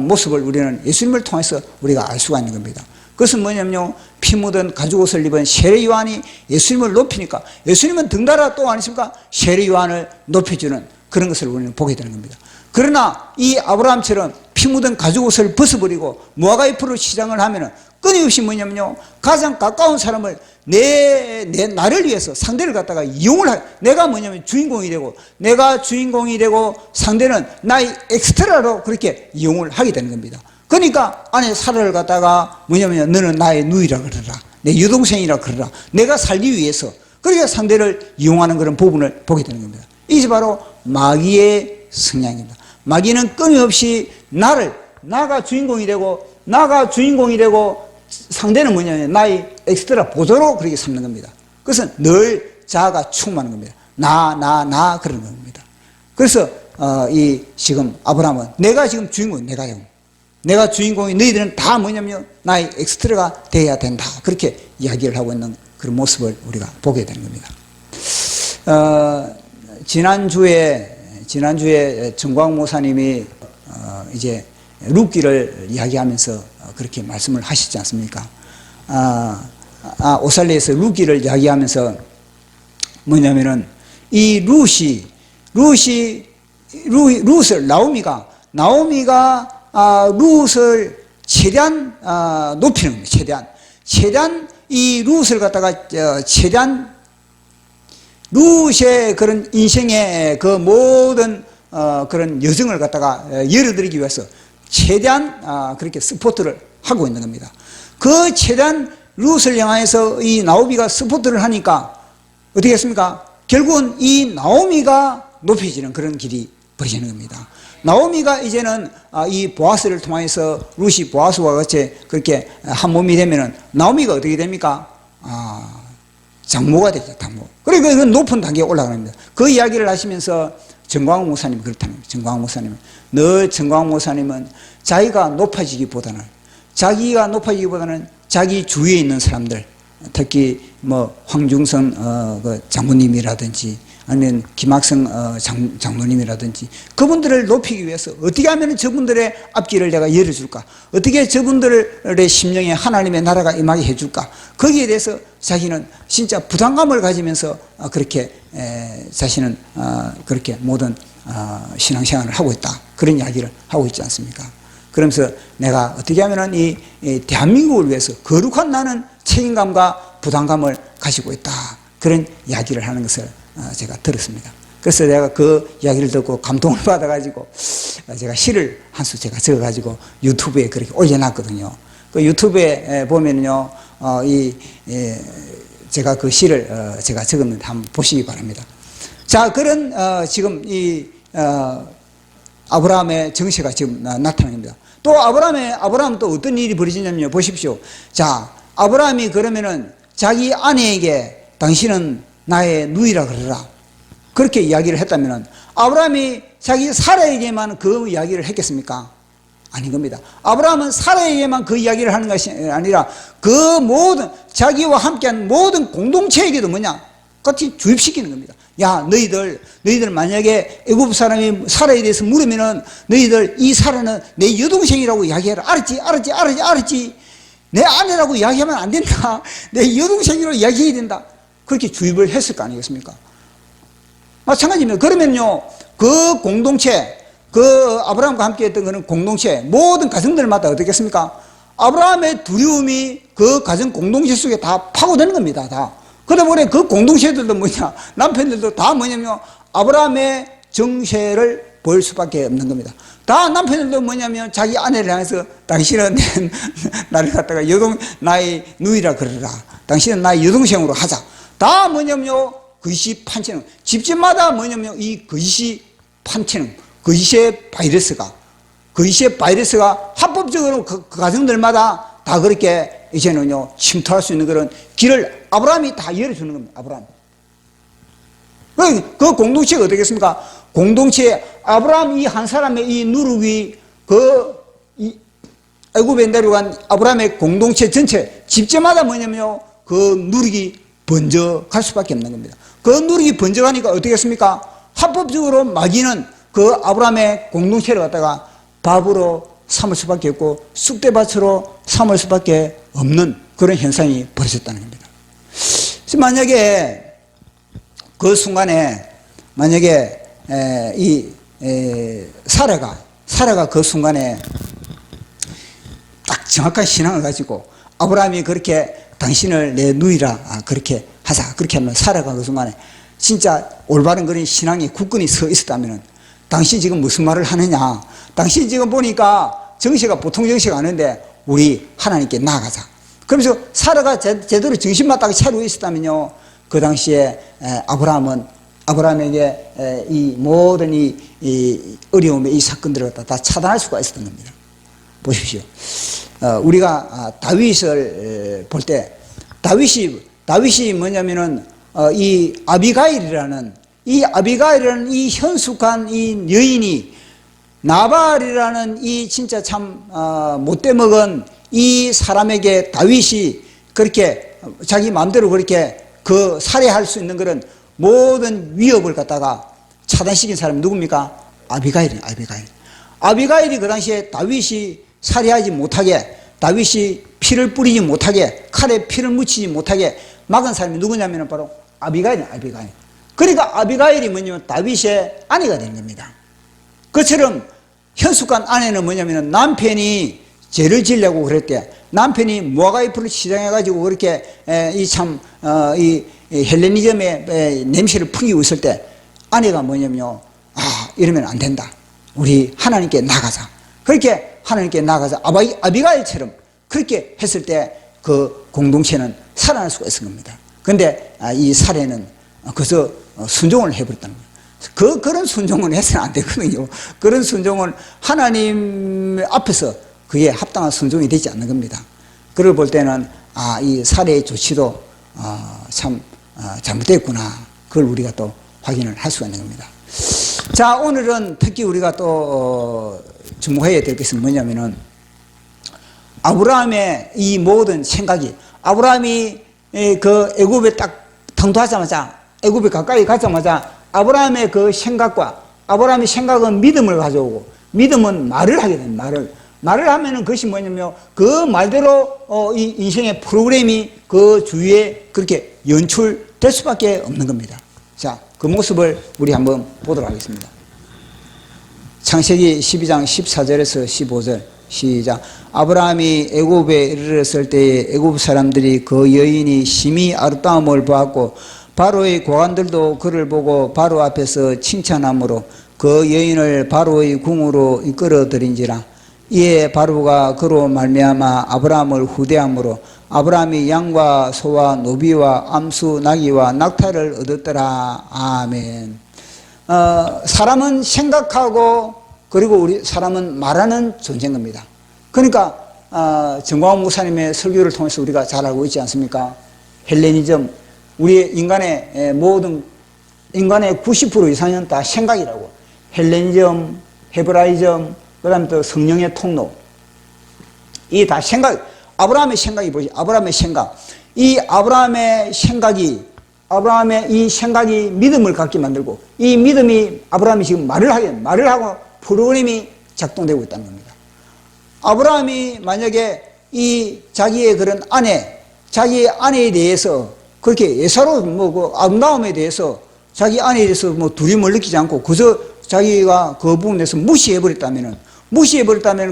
모습을 우리는 예수님을 통해서 우리가 알 수가 있는 겁니다. 그것은 뭐냐면요, 피 묻은 가죽옷을 입은 세례 요한이 예수님을 높이니까 예수님은 덩달아 또 아니십니까? 세례 요한을 높여주는 그런 것을 우리는 보게 되는 겁니다. 그러나 이 아브라함처럼 피 묻은 가죽옷을 벗어버리고 무화과 잎으로 시장을 하면은 끊임없이 뭐냐면요, 가장 가까운 사람을 나를 위해서 상대를 갖다가 내가 뭐냐면 주인공이 되고, 내가 주인공이 되고 상대는 나의 엑스트라로 그렇게 이용을 하게 되는 겁니다. 그러니까 아내 사라를 갖다가 뭐냐면 너는 나의 누이라 그러라, 내 여동생이라 그러라, 내가 살기 위해서 그러니까 상대를 이용하는 그런 부분을 보게 되는 겁니다. 이게 바로 마귀의 성향입니다. 마귀는 끊임없이 나가 주인공이 되고 상대는 뭐냐면 나의 엑스트라 보조로 그렇게 삼는 겁니다. 그것은 늘 자아가 충만한 겁니다. 나 그런 겁니다. 그래서 지금 아브라함은 내가 지금 주인공, 내가 주인공이 너희들은 다 뭐냐면 나의 엑스트라가 돼야 된다. 그렇게 이야기를 하고 있는 그런 모습을 우리가 보게 되는 겁니다. 지난주에 정광 모사님이 이제 룻기를 이야기하면서 그렇게 말씀을 하시지 않습니까? 오살레에서 룻기를 이야기하면서 뭐냐면은 이 룻을 나오미가 룻을 최대한 높이는 겁니다. 최대한 이 룻을 갖다가 최대한 룻의 그런 인생의 그 모든 그런 여정을 갖다가 열어드리기 위해서 최대한 그렇게 스포트를 하고 있는 겁니다. 그 최대한 룻을 향해서 이 나오미가 스포트를 하니까 어떻게 했습니까? 결국은 이 나오미가 높여지는 그런 길이 벌어지는 겁니다. 나오미가 이제는 이 보아스를 통해서 룻이 보아스와 같이 그렇게 한 몸이 되면은 나오미가 어떻게 됩니까? 장모가 되죠, 장모. 그러니까 그 높은 단계에 올라갑니다. 그 이야기를 하시면서 정광훈 목사님이 그렇다는 거예요. 정광훈 목사님은 늘 정광훈 목사님은 자기가 높아지기보다는 자기 주위에 있는 사람들, 특히 뭐 황중선 그 장모님이라든지 아니면 김학성 장로님이라든지 그분들을 높이기 위해서 어떻게 하면 저분들의 앞길을 내가 열어줄까, 어떻게 저분들의 심령에 하나님의 나라가 임하게 해줄까, 거기에 대해서 자기는 진짜 부담감을 가지면서 그렇게 자신은 그렇게 모든 신앙생활을 하고 있다, 그런 이야기를 하고 있지 않습니까? 그러면서 내가 어떻게 하면 이 대한민국을 위해서 거룩한 나는 책임감과 부담감을 가지고 있다, 그런 이야기를 하는 것을 제가 들었습니다. 그래서 내가 그 이야기를 듣고 감동을 받아가지고 제가 시를 한 수 제가 적어가지고 유튜브에 그렇게 올려놨거든요. 그 유튜브에 보면요, 제가 그 시를 제가 적었는데 한번 보시기 바랍니다. 자, 그런 지금 이 아브라함의 정체가 지금 나타납니다. 또 아브라함 또 어떤 일이 벌어지냐면요, 보십시오. 자, 아브라함이 그러면은 자기 아내에게 당신은 나의 누이라 그러라, 그렇게 이야기를 했다면 아브라함이 자기 사라에게만 그 이야기를 했겠습니까? 아닌 겁니다. 아브라함은 사라에게만 그 이야기를 하는 것이 아니라 그 모든 자기와 함께한 모든 공동체에게도 뭐냐? 같이 주입시키는 겁니다. 야, 너희들 만약에 애굽 사람이 사라에 대해서 물으면은 너희들 이 사라는 내 여동생이라고 이야기해라. 알았지? 내 아내라고 이야기하면 안 된다. 내 여동생이라고 이야기해야 된다. 그렇게 주입을 했을 거 아니겠습니까? 마찬가지입니다. 그러면요, 그 공동체, 그 아브라함과 함께 했던 그런 공동체, 모든 가정들마다 어떻겠습니까? 아브라함의 두려움이 그 가정 공동체 속에 다 파고드는 겁니다, 다. 그러다 보니 그 공동체들도 뭐냐, 남편들도 다 뭐냐면 아브라함의 정체를 보일 수밖에 없는 겁니다. 다 남편들도 뭐냐면 자기 아내를 향해서 당신은 나를 갖다가 나의 누이라 그러라. 당신은 나의 여동생으로 하자. 다 뭐냐면요, 거짓이 판치는, 집집마다 뭐냐면 이 거짓이 판치는, 거짓의 바이러스가 합법적으로 그 가정들마다 다 그렇게 이제는요, 침투할 수 있는 그런 길을 아브라함이 다 열어주는 겁니다, 아브라함. 그 공동체가 어떻겠습니까? 공동체, 아브라함 이 한 사람의 이 누룩이 애굽에 내려간 아브라함의 공동체 전체, 집집마다 뭐냐면요, 그 누룩이 번져갈 수밖에 없는 겁니다. 그 누룩이 번져가니까 어떻겠습니까? 합법적으로 마귀는 그 아브라함의 공동체를 갖다가 밥으로 삼을 수밖에 없고 쑥대밭으로 삼을 수밖에 없는 그런 현상이 벌어졌다는 겁니다. 만약에 그 순간에 만약에 사라가 그 순간에 딱 정확한 신앙을 가지고 아브라함이 그렇게 당신을 내 누이라 그렇게 하자, 그렇게 하면 사라가 그 순간에 진짜 올바른 그런 신앙이 굳건히 서 있었다면 당신 지금 무슨 말을 하느냐, 당신 지금 보니까 정체가 보통 정체가 아닌데 우리 하나님께 나아가자. 그러면서 사라가 제대로 정신맞다가 차리고 있었다면요, 그 당시에 아브라함에게 이 모든 이 어려움의 이 사건들을 다 차단할 수가 있었던 겁니다. 보십시오. 우리가 다윗을 볼 때 다윗이 뭐냐면은 이 아비가일이라는 이 현숙한 이 여인이 나발이라는 이 진짜 참 못돼 먹은 이 사람에게 다윗이 그렇게 자기 마음대로 그렇게 그 살해할 수 있는 그런 모든 위협을 갖다가 차단시킨 사람이 누굽니까? 아비가일이에요. 아비가일이 그 당시에 다윗이 살해하지 못하게, 다윗이 피를 뿌리지 못하게, 칼에 피를 묻히지 못하게 막은 사람이 누구냐면 바로 아비가일이에요. 그러니까 아비가일이 뭐냐면 다윗의 아내가 된 겁니다. 그처럼 현숙한 아내는 뭐냐면 남편이 죄를 지으려고 그랬대. 남편이 모아가이프를 시장해가지고 그렇게 이 헬레니즘의 냄새를 풍기고 있을 때 아내가 뭐냐면요, 이러면 안 된다. 우리 하나님께 나가자. 그렇게 하나님께 나가자. 아비가일처럼 그렇게 했을 때 그 공동체는 살아날 수가 있을 겁니다. 근데 이 사례는 그래서 순종을 해버렸다는 거예요. 그런 순종은 해서는 안 되거든요. 그런 순종은 하나님 앞에서 그게 합당한 순종이 되지 않는 겁니다. 그걸 볼 때는 이 사례의 조치도 참 잘못됐구나. 그걸 우리가 또 확인을 할 수가 있는 겁니다. 자, 오늘은 특히 우리가 또 주목해야 될 것은 뭐냐면은 아브라함의 이 모든 생각이, 아브라함이 그 애굽에 딱 당도하자마자, 애굽에 가까이 가자마자 아브라함의 그 생각과, 아브라함의 생각은 믿음을 가져오고, 믿음은 말을 하게 됩니다. 말을 하면은 그것이 뭐냐면 그 말대로 이 인생의 프로그램이 그 주위에 그렇게 연출될 수밖에 없는 겁니다. 자, 그 모습을 우리 한번 보도록 하겠습니다. 창세기 12장 14절에서 15절 시작. 아브라함이 애굽에 이르렀을 때에 애굽 사람들이 그 여인이 심히 아름다움을 보았고 바로의 고관들도 그를 보고 바로 앞에서 칭찬함으로 그 여인을 바로의 궁으로 이끌어들인지라. 이에 바로가 그로 말미암아 아브라함을 후대함으로 아브라함이 양과 소와 노비와 암수 나귀와 낙타를 얻었더라. 아멘. 사람은 생각하고 그리고 우리 사람은 말하는 존재인 겁니다. 그러니까 정광훈 목사님의 설교를 통해서 우리가 잘 알고 있지 않습니까? 헬레니즘, 우리 인간의 모든 인간의 90% 이상은 다 생각이라고. 헬레니즘, 헤브라이즘, 그 다음에 또 성령의 통로. 이 다 생각, 아브라함의 생각이 뭐지? 아브라함의 생각. 이 아브라함의 이 생각이 믿음을 갖게 만들고, 이 믿음이 아브라함이 지금 말을 하고 프로그램이 작동되고 있다는 겁니다. 아브라함이 만약에 자기의 그런 자기의 아내에 대해서 그렇게 예사로운 그 아름다움에 대해서 자기 아내에 대해서 두려움을 느끼지 않고 그저 자기가 그 부분에 대해서 무시해버렸다면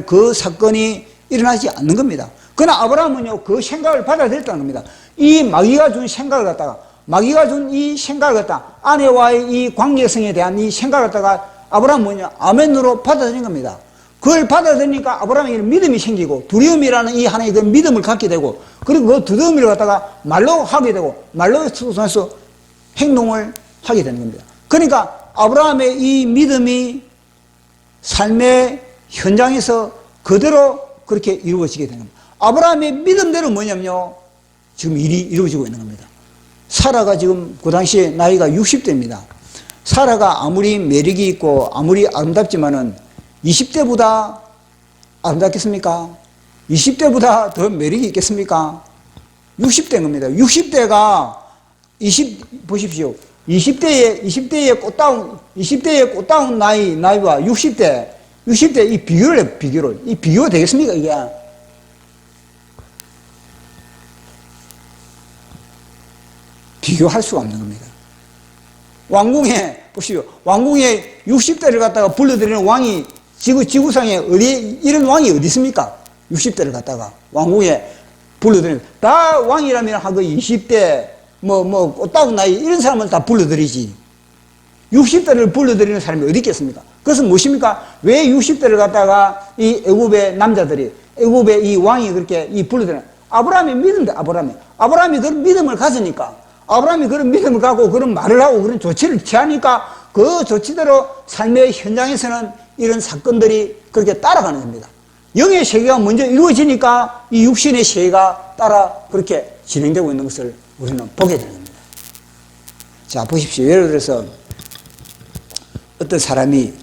그 사건이 일어나지 않는 겁니다. 그러나 아브라함은요, 그 생각을 받아들였다는 겁니다. 이 마귀가 준 생각을 갖다가, 아내와의 이 관계성에 대한 이 생각을 갖다가 아브라함은 아멘으로 받아들인 겁니다. 그걸 받아들이니까 아브라함에게는 믿음이 생기고 두려움이라는 이 하나의 그 믿음을 갖게 되고 그리고 그 두려움을 갖다가 말로 하게 되고 말로 통해서 행동을 하게 되는 겁니다. 그러니까 아브라함의 이 믿음이 삶의 현장에서 그대로 그렇게 이루어지게 되는 겁니다. 아브라함의 믿음대로 뭐냐면요, 지금 일이 이루어지고 있는 겁니다. 사라가 지금 그 당시에 나이가 60대입니다. 사라가 아무리 매력이 있고 아무리 아름답지만은 20대보다 아름답겠습니까? 20대보다 더 매력이 있겠습니까? 60대인 겁니다. 60대가 보십시오. 20대의 꽃다운 나이와 60대 이 비교를 해요, 비교를. 이 비교가 되겠습니까, 이게? 비교할 수가 없는 겁니다. 보십시오. 왕궁에 60대를 갖다가 불러들이는 왕이 지구상에 이런 왕이 어디 있습니까? 60대를 갖다가 왕궁에 불러들이는, 다 왕이라면 하고 20대, 꽃다운 나이, 이런 사람을 다 불러들이지. 60대를 불러들이는 사람이 어디 있겠습니까? 그것은 무엇입니까? 왜 60대를 갖다가 이 애굽의 남자들이, 애굽의 이 왕이 그렇게 불러들이는, 아브라함이 믿음대, 아브라함이 그런 믿음을 가지니까, 아브라함이 그런 믿음을 갖고 그런 말을 하고 그런 조치를 취하니까 그 조치대로 삶의 현장에서는 이런 사건들이 그렇게 따라가는 겁니다. 영의 세계가 먼저 이루어지니까 이 육신의 세계가 따라 그렇게 진행되고 있는 것을 우리는 보게 되는 겁니다. 자, 보십시오. 예를 들어서 어떤 사람이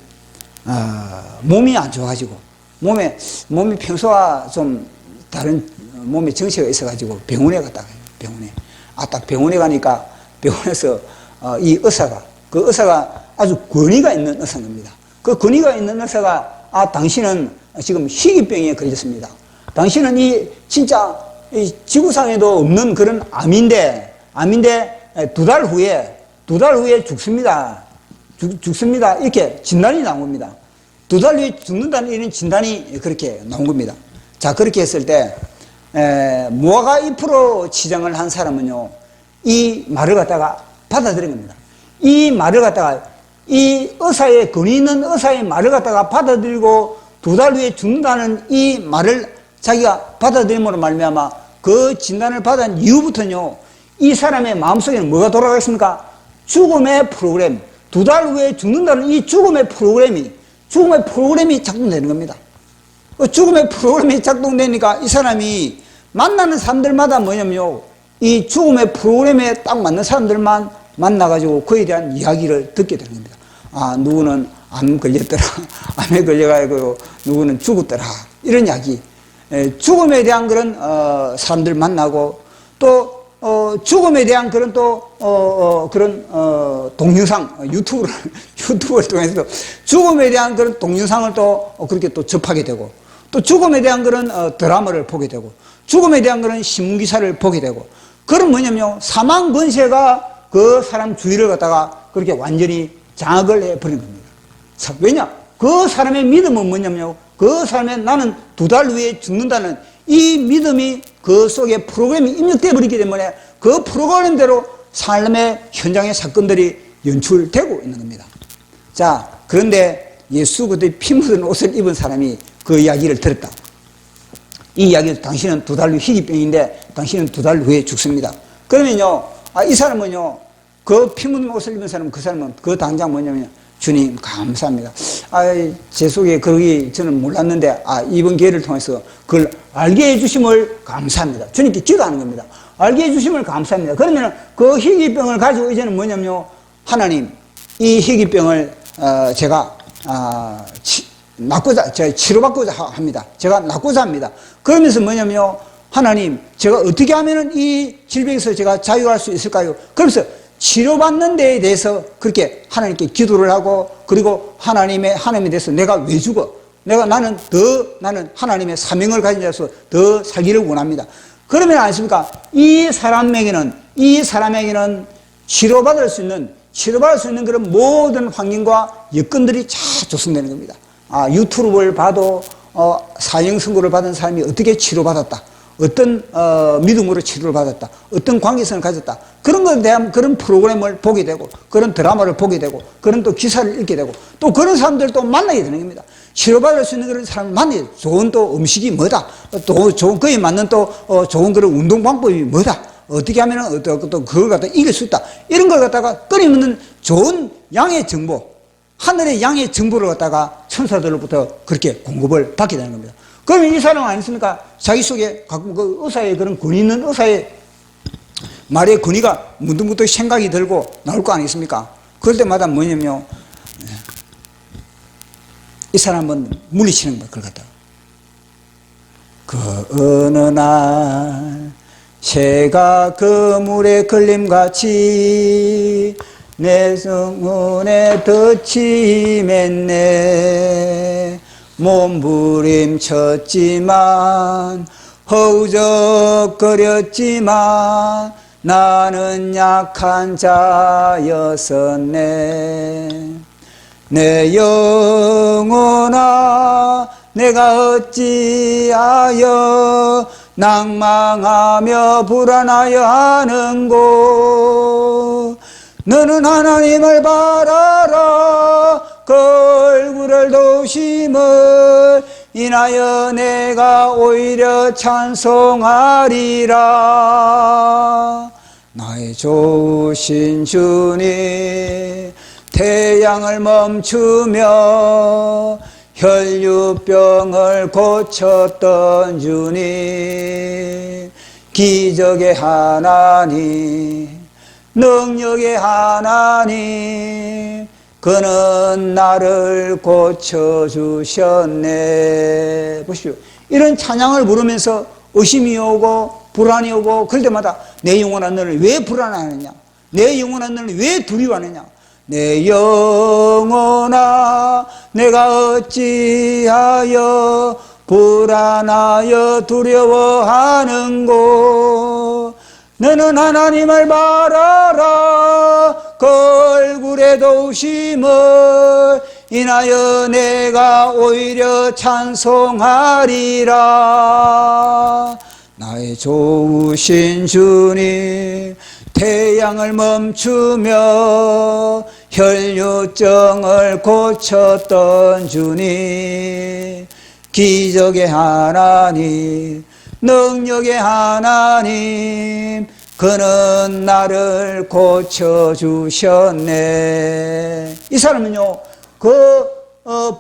몸이 안 좋아가지고 몸이 평소와 좀 다른 몸에 정체가 있어가지고 병원에 갔다가 딱 병원에 가니까 병원에서 그 의사가 아주 권위가 있는 의사입니다. 그 권위가 있는 의사가 당신은 지금 희귀병에 걸렸습니다. 당신은 진짜 지구상에도 없는 그런 암인데 2달 후에 죽습니다. 죽습니다. 이렇게 진단이 나온 겁니다. 2달 후에 죽는다는 이런 진단이 그렇게 나온 겁니다. 자, 그렇게 했을 때 무화과 잎으로 치장을 한 사람은요, 이 말을 갖다가 받아들인 겁니다. 이 말을 갖다가, 이 권위 있는 의사의 말을 갖다가 받아들이고 2달 후에 죽는다는 이 말을 자기가 받아들임으로 말미암아 그 진단을 받은 이후부터는요, 이 사람의 마음속에는 뭐가 돌아가 있습니까? 죽음의 프로그램, 2달 후에 죽는다는 이 죽음의 프로그램이 작동되는 겁니다. 죽음의 프로그램이 작동되니까 이 사람이 만나는 사람들마다 뭐냐면요, 이 죽음의 프로그램에 딱 맞는 사람들만 만나가지고 그에 대한 이야기를 듣게 되는 겁니다. 아, 누구는 암 걸렸더라. 암에 걸려가지고 누구는 죽었더라. 이런 이야기. 죽음에 대한 그런 사람들 만나고 또 죽음에 대한 그런 동영상 유튜브를 통해서 죽음에 대한 그런 동영상을 또 그렇게 또 접하게 되고 또 죽음에 대한 그런 드라마를 보게 되고 죽음에 대한 그런 신문 기사를 보게 되고 그런 뭐냐면요, 사망 권세가 그 사람 주위를 갖다가 그렇게 완전히 장악을 해버린 겁니다. 왜냐? 그 사람의 믿음은 뭐냐면요, 그 사람의 나는 2달 후에 죽는다는 이 믿음이 그 속에 프로그램이 입력되어 버리기 때문에 그 프로그램대로 삶의 현장의 사건들이 연출되고 있는 겁니다. 자, 그런데 예수 그때 피 묻은 옷을 입은 사람이 그 이야기를 들었다. 이 이야기를 당신은 2달 후 희귀병인데 당신은 2달 후에 죽습니다. 그러면요, 이 사람은요, 그 피 묻은 옷을 입은 사람은 그 사람은 그 당장 뭐냐면 주님 감사합니다. 제 속에 그러기 저는 몰랐는데 이번 기회를 통해서 그걸 알게 해주심을 감사합니다. 주님께 기도하는 겁니다. 알게 해주심을 감사합니다. 그러면 그 희귀병을 가지고 이제는 뭐냐면요, 하나님 이 희귀병을 제가 제가 치료받고자 합니다. 제가 낫고자 합니다. 그러면서 뭐냐면요, 하나님 제가 어떻게 하면 이 질병에서 제가 자유할 수 있을까요? 그러면서 치료받는 데에 대해서 그렇게 하나님께 기도를 하고 그리고 하나님에 대해서 내가 왜 죽어? 나는 하나님의 사명을 가진 자로서 더 살기를 원합니다. 그러면 아십니까? 이 사람에게는 치료받을 수 있는 그런 모든 환경과 여건들이 다 조성되는 겁니다. 유튜브를 봐도 사형 선고를 받은 사람이 어떻게 치료받았다. 어떤 믿음으로 치료를 받았다. 어떤 관계성을 가졌다. 그런 것에 대한 그런 프로그램을 보게 되고 그런 드라마를 보게 되고 그런 또 기사를 읽게 되고 또 그런 사람들을 또 만나게 되는 겁니다. 치료받을 수 있는 그런 사람을 만나게 되고 좋은 또 음식이 뭐다. 또 좋은 그에 맞는 또 좋은 그런 운동 방법이 뭐다. 어떻게 하면 또 그걸 갖다 이길 수 있다. 이런 걸 갖다가 끊임없는 좋은 양의 정보, 하늘의 양의 정보를 갖다가 천사들로부터 그렇게 공급을 받게 되는 겁니다. 그러면 이 사람은 아니습니까? 자기 속에 가끔 그 의사의 그런 권위 있는 의사의 말의 권위가 문득문득 생각이 들고 나올 거 아니겠습니까? 그럴 때마다 뭐냐면요, 이 사람은 물리치는 거예요. 그걸 갖다가 그 어느 날 새가 그물에 걸림같이 내 성문에 덫이 맺네. 몸부림쳤지만 허우적거렸지만 나는 약한 자였었네. 내 영혼아 내가 어찌하여 낭망하며 불안하여 하는고. 너는 하나님을 바라라. 그 얼굴을 도심을 인하여 내가 오히려 찬송하리라. 나의 좋으신 주님, 태양을 멈추며 혈류병을 고쳤던 주님, 기적의 하나님, 능력의 하나님, 그는 나를 고쳐주셨네. 보십시오. 이런 찬양을 부르면서 의심이 오고 불안이 오고 그럴 때마다 내 영혼아 너를 왜 불안하느냐, 내 영혼아 너를 왜 두려워하느냐, 내 영혼아 내가 어찌하여 불안하여 두려워하는고. 너는 하나님을 바라라. 그 얼굴의 도우심을 인하여 내가 오히려 찬송하리라. 나의 좋으신 주님, 태양을 멈추며 혈류증을 고쳤던 주님, 기적의 하나님, 능력의 하나님, 그는 나를 고쳐주셨네. 이 사람은요,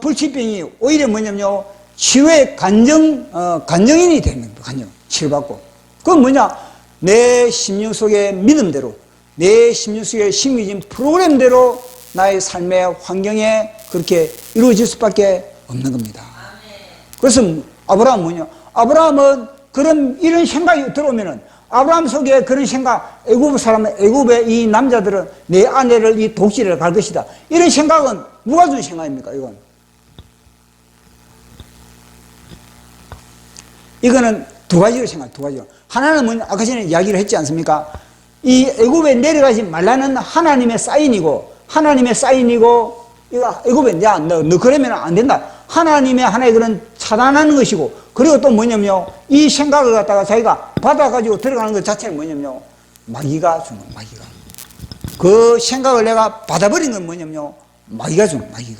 불치병이 오히려 뭐냐면요, 치유의 간정인이 되는 겁니다. 간정. 치료받고. 그건 뭐냐? 내 심령 속의 믿음대로, 내 심령 속의 심기진 프로그램대로 나의 삶의 환경에 그렇게 이루어질 수밖에 없는 겁니다. 그래서 아브라함은 뭐냐? 아브라함은 이런 생각이 들어오면은, 아브라함 속에 그런 생각, 애굽의 이 남자들은 내 아내를 이 독실을 갈 것이다. 이런 생각은 누가 준 생각입니까? 이거는 두 가지로 생각, 두 가지로. 하나는 뭐냐? 아까 전에 이야기를 했지 않습니까? 이 애굽에 내려가지 말라는 하나님의 사인이고, 이거 애굽에, 야, 너 그러면 안 된다. 하나의 그런 차단하는 것이고, 그리고 또 뭐냐면요, 이 생각을 갖다가 자기가 받아가지고 들어가는 것 자체는 뭐냐면요, 마귀가 주는 거예요, 마귀가. 그 생각을 내가 받아버린 건 뭐냐면요, 마귀가 주는 거예요,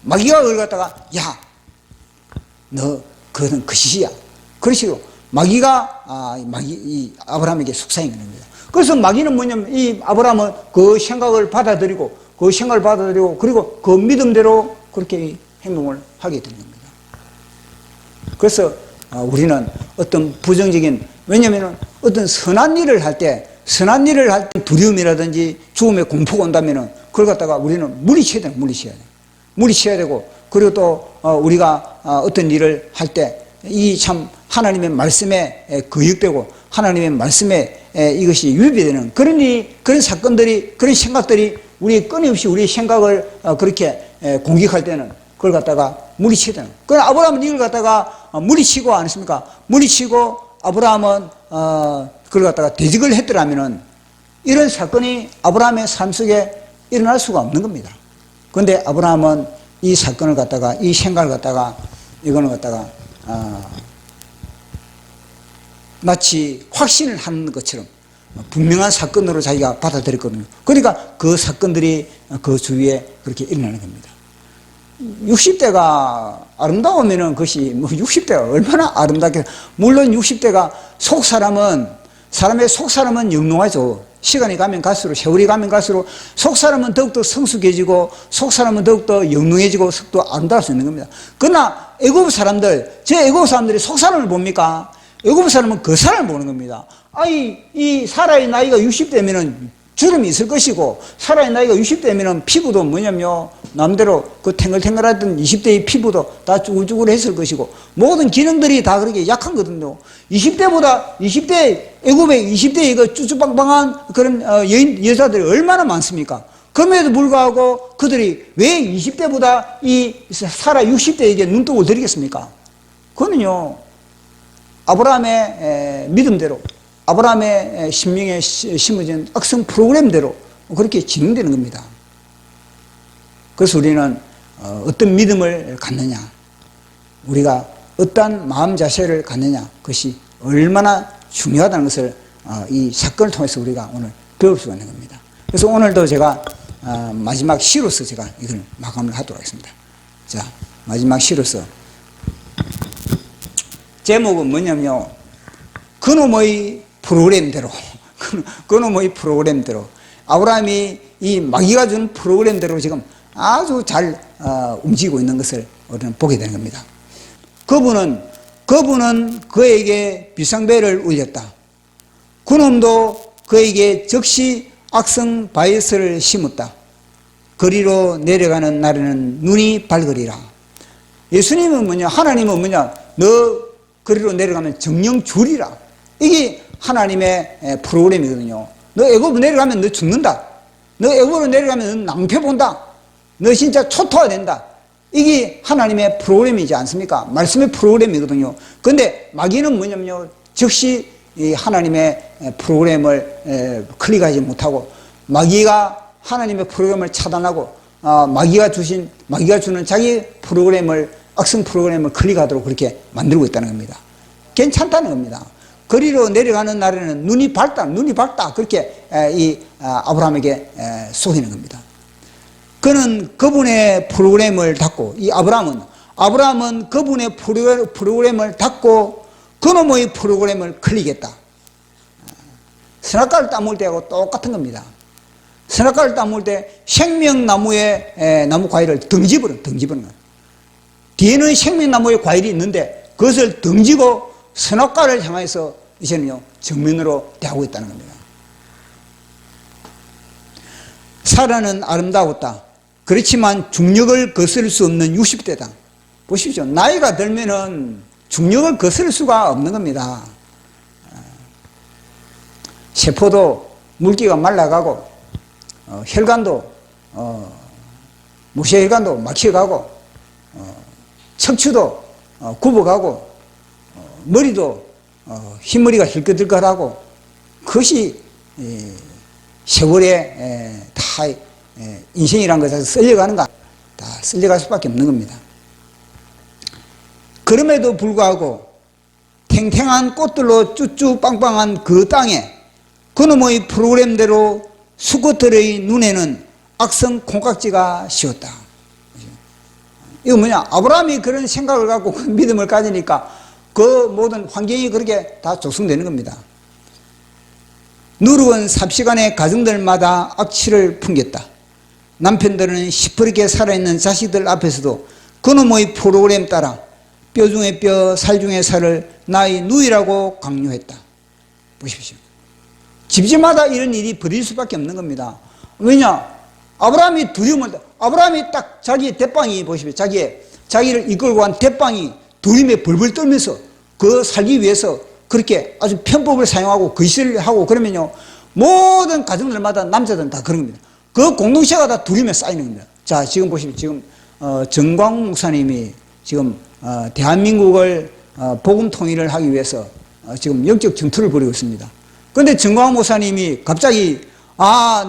마귀가 그걸 갖다가, 야, 너, 그거는 거짓이야. 그런 식으로, 이 아브라함에게 속삭이는 겁니다. 그래서 마귀는 뭐냐면, 이 아브라함은 그 생각을 받아들이고, 그리고 그 믿음대로 그렇게 행동을 하게 되는 겁니다. 그래서 우리는 어떤 부정적인, 왜냐면은 어떤 선한 일을 할 때 두려움이라든지 죽음의 공포가 온다면은 그걸 갖다가 우리는 물리쳐야 되고, 그리고 또 우리가 어떤 일을 할 때 이 참 하나님의 말씀에 거역되고 하나님의 말씀에 이것이 유비되는 그런 사건들이, 그런 생각들이 우리 끊임없이 우리의 생각을 그렇게 공격할 때는 그걸 갖다가 물리쳐야 되는 거예요. 그럼 아브라함은 이걸 갖다가 물리치고 안 했습니까? 물리치고 아브라함은 그걸 갖다가 대적을 했더라면은 이런 사건이 아브라함의 삶 속에 일어날 수가 없는 겁니다. 그런데 아브라함은 이 사건을 갖다가, 이 생각을 갖다가, 이거는 갖다가 마치 확신을 하는 것처럼 분명한 사건으로 자기가 받아들였거든요. 그러니까 그 사건들이 그 주위에 그렇게 일어나는 겁니다. 60대가 아름다우면은 그것이 60대가 얼마나 아름답게, 물론 60대가 사람의 속사람은 영롱하죠. 시간이 가면 갈수록, 세월이 가면 갈수록 속사람은 더욱더 성숙해지고 속사람은 더욱더 영롱해지고 더 아름다울 수 있는 겁니다. 그러나 애굽 사람들이 속사람을 봅니까? 애굽 사람은 그 사람을 보는 겁니다. 이 사라의 나이가 60대면은 주름이 있을 것이고, 사라의 나이가 60대면은 피부도 뭐냐면요, 남대로 그 탱글탱글하던 20대의 피부도 다 쭈글쭈글했을 것이고, 모든 기능들이 다 그렇게 약한 거거든요. 20대, 애굽의 20대의 이거 쭈쭈빵빵한 그런 여자들이 얼마나 많습니까? 그럼에도 불구하고 그들이 왜 20대보다 이 사라 60대에게 눈독을 들이겠습니까? 그거는요, 아브라함의 믿음대로, 아브라함의 심령에 심어진 악성 프로그램대로 그렇게 진행되는 겁니다. 그래서 우리는 어떤 믿음을 갖느냐, 우리가 어떠한 마음 자세를 갖느냐, 그것이 얼마나 중요하다는 것을 이 사건을 통해서 우리가 오늘 배울 수가 있는 겁니다. 그래서 오늘도 제가 마지막 시로서 제가 이걸 마감을 하도록 하겠습니다. 자, 마지막 시로서 제목은 뭐냐면요, 그놈의 프로그램대로 아브라함이 이 마귀가 준 프로그램대로 지금 아주 잘 움직이고 있는 것을 우리는 보게 되는 겁니다. 그분은 그에게 비상벨을 울렸다. 그놈도 그에게 즉시 악성 바이러스를 심었다. 거리로 내려가는 날에는 눈이 밝으리라. 예수님은 뭐냐, 하나님은 뭐냐, 너 거리로 내려가면 정령 줄이라. 이게 하나님의 프로그램이거든요. 너 애굽으로 내려가면 너 죽는다. 너 애굽으로 내려가면 너 낭패 본다. 너 진짜 초토화된다. 이게 하나님의 프로그램이지 않습니까? 말씀의 프로그램이거든요. 그런데 마귀는 뭐냐면요, 즉시 이 하나님의 프로그램을 클릭하지 못하고, 마귀가 하나님의 프로그램을 차단하고, 마귀가 주는 자기 프로그램을, 악성 프로그램을 클릭하도록 그렇게 만들고 있다는 겁니다. 괜찮다는 겁니다. 거리로 내려가는 날에는 눈이 밝다. 그렇게 이 아브라함에게 속이는 겁니다. 그는 그분의 프로그램을 닫고, 이 아브라함은 아브라함은 그분의 프로그램을 닫고 그놈의 프로그램을 클릭했다. 선악과를 따먹을 때하고 똑같은 겁니다. 선악과를 따먹을 때 생명나무의 나무 과일을 덩집어는 거예요. 뒤에는 생명나무의 과일이 있는데 그것을 덩지고 선악과를 향해서 이제는요 정면으로 대하고 있다는 겁니다. 사라는 아름다웠다. 그렇지만 중력을 거스를 수 없는 60대다. 보십시오. 나이가 들면은 중력을 거스를 수가 없는 겁니다. 세포도 물기가 말라가고 혈관도 모세혈관도 막혀가고 척추도 굽어가고 머리도 흰머리가 힐끗힐끗하고 그것이 세월에 다 인생이란 것에서 쓸려가는가? 다 쓸려갈 수밖에 없는 겁니다. 그럼에도 불구하고 탱탱한 꽃들로 쭈쭈빵빵한 그 땅에 그놈의 프로그램대로 수컷들의 눈에는 악성 콩깍지가 씌었다. 이거 뭐냐? 아브라함이 그런 생각을 갖고 그 믿음을 가지니까 그 모든 환경이 그렇게 다 조성되는 겁니다. 누르은 삽시간에 가정들마다 악취를 풍겼다. 남편들은 시퍼렇게 살아있는 자식들 앞에서도 그놈의 프로그램 따라 뼈 중에 뼈, 살 중에 살을 나의 누이라고 강요했다. 보십시오. 집집마다 이런 일이 벌어질 수밖에 없는 겁니다. 왜냐? 아브라함이 아브라함이 딱 자기의 대빵이 보십시오. 자기를 이끌고 간 대빵이 두림에 벌벌 떨면서 그 살기 위해서 그렇게 아주 편법을 사용하고 거짓을 하고 그러면요. 모든 가정들마다 남자들은 다 그런 겁니다. 그 공동체가 다 두림에 쌓이는 겁니다. 자, 지금 보십시오. 지금, 정광 목사님이 지금, 대한민국을 복음 통일을 하기 위해서 지금 영적 전투를 벌이고 있습니다. 그런데 정광 목사님이 갑자기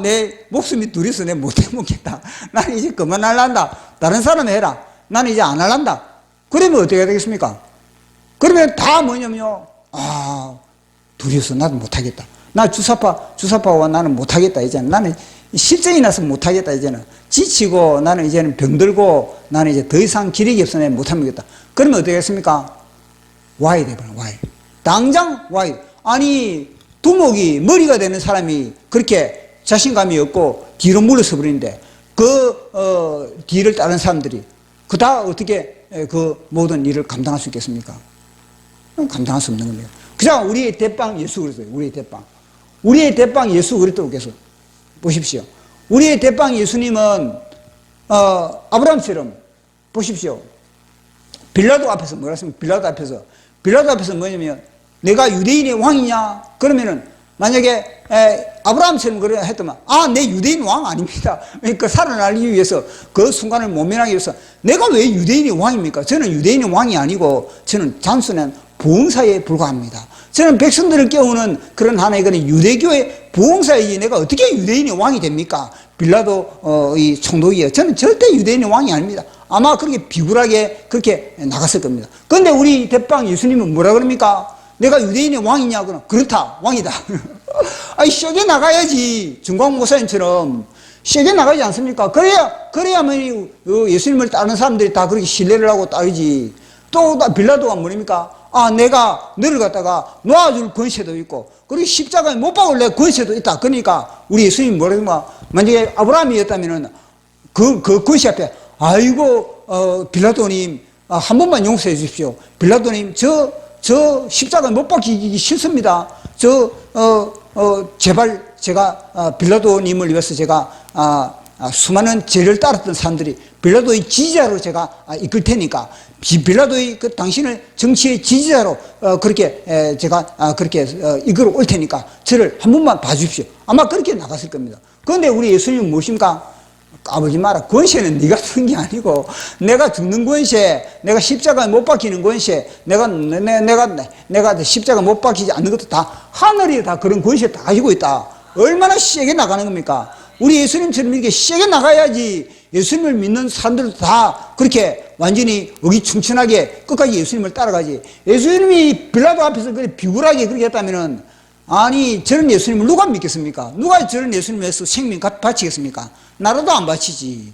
내 목숨이 둘이서 내 못해 먹겠다. 나는 이제 그만할란다. 다른 사람 해라. 나는 이제 안 할란다. 그러면 어떻게 되겠습니까? 그러면 다 뭐냐면요. 둘이서 나도 못하겠다. 나 주사파와 나는 못하겠다. 이제는 나는 실정이 나서 못하겠다. 이제는 지치고 나는 이제는 병들고 나는 이제 더 이상 기력이 없어 내가 못하겠다. 그러면 어떻게 하겠습니까? 와야 돼버려. 와야. 당장 와야. 아니 두목이 머리가 되는 사람이 그렇게 자신감이 없고 뒤로 물러서 버리는데 그 뒤를 따른 사람들이 그다 어떻게 그 모든 일을 감당할 수 있겠습니까? 감당할 수 없는 겁니다. 그냥 우리의 대빵 예수 그리스도예요. 우리의 대빵 예수 그리스도께서 보십시오. 우리의 대빵 예수님은 아브라함처럼 보십시오. 빌라도 앞에서 뭐라 했습니까? 빌라도 앞에서 뭐냐면 내가 유대인의 왕이냐? 그러면은 만약에 아브라함처럼 그래 했더만 내 유대인 왕 아닙니다. 그러니까 살아나기 위해서 그 순간을 모면하기 위해서 내가 왜 유대인의 왕입니까? 저는 유대인의 왕이 아니고 저는 단순한 부흥사에 불과합니다. 저는 백성들을 깨우는 그런 하나의 유대교의 부흥사이지 내가 어떻게 유대인의 왕이 됩니까? 빌라도 이 총독이에요. 저는 절대 유대인의 왕이 아닙니다. 아마 그렇게 비굴하게 그렇게 나갔을 겁니다. 그런데 우리 대빵 예수님은 뭐라 그럽니까? 내가 유대인의 왕이냐? 그럼 그렇다. 왕이다. 쇼게 나가야지. 중광 목사님처럼 쇼게 나가지 않습니까? 그래야만 예수님을 따르는 사람들이 다 그렇게 신뢰를 하고 따르지. 또 빌라도가 뭡니까? 내가 너를 갖다가 놓아줄 권세도 있고 그리고 십자가에 못 박을 내 권세도 있다. 그러니까 우리 예수님이 뭐라고 만약에 아브라함이었다면은 그 권세 앞에 빌라도님 한 번만 용서해 주십시오. 빌라도님 저 십자가에 못 박히기 싫습니다. 제발 제가 빌라도님을 위해서 제가 수많은 죄를 따랐던 사람들이 빌라도의 지지자로 제가 이끌 테니까 빌라도의 그 당신을 정치의 지지자로 그렇게 제가 그렇게 이끌어 올 테니까 저를 한 번만 봐주십시오. 아마 그렇게 나갔을 겁니다. 그런데 우리 예수님은 무엇입니까? 까불지 마라. 권세는 네가 주는 게 아니고 내가 죽는 권세, 내가 십자가에 못 박히는 권세, 내가 십자가 못 박히지 않는 것도 다 하늘이 다 그런 권세 다 가지고 있다. 얼마나 세게 나가는 겁니까? 우리 예수님처럼 이렇게 세게 나가야지 예수님을 믿는 사람들도 다 그렇게 완전히 의기충천하게 끝까지 예수님을 따라가지. 예수님이 빌라도 앞에서 그렇게 비굴하게 그렇게 했다면은 저런 예수님을 누가 믿겠습니까? 누가 저런 예수님에서 생명 바치겠습니까? 나라도 안 바치지.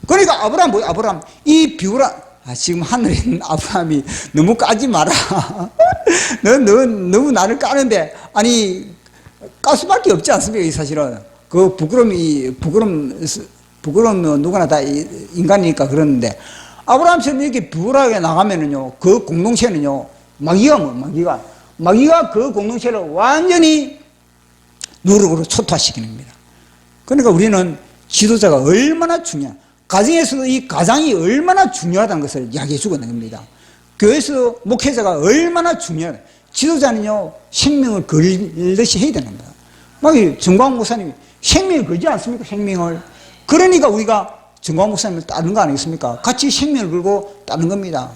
그러니까 아브라함 뭐야? 아브라함 이 비유라 지금 하늘에 있는 아브라함이 너무 까지 마라. 너무 나를 까는데 아니 깔 수밖에 없지 않습니까? 이 사실은 그 부끄러움 누구나 다 인간이니까 그러는데 아브라함처럼 이렇게 비굴하게 나가면은요 그 공동체는요 마귀가 그 공동체를 완전히 누룩으로 초토화시키는 겁니다. 그러니까 우리는 지도자가 얼마나 가정에서도 이 가장이 얼마나 중요하다는 것을 이야기해 주고 있는 겁니다. 교회에서도 목회자가 얼마나 중요하다. 지도자는요 생명을 걸듯이 해야 되는 겁니다. 막 정광훈 목사님이 생명을 걸지 않습니까? 생명을. 그러니까 우리가 정광훈 목사님을 따르는 거 아니겠습니까? 같이 생명을 걸고 따르는 겁니다.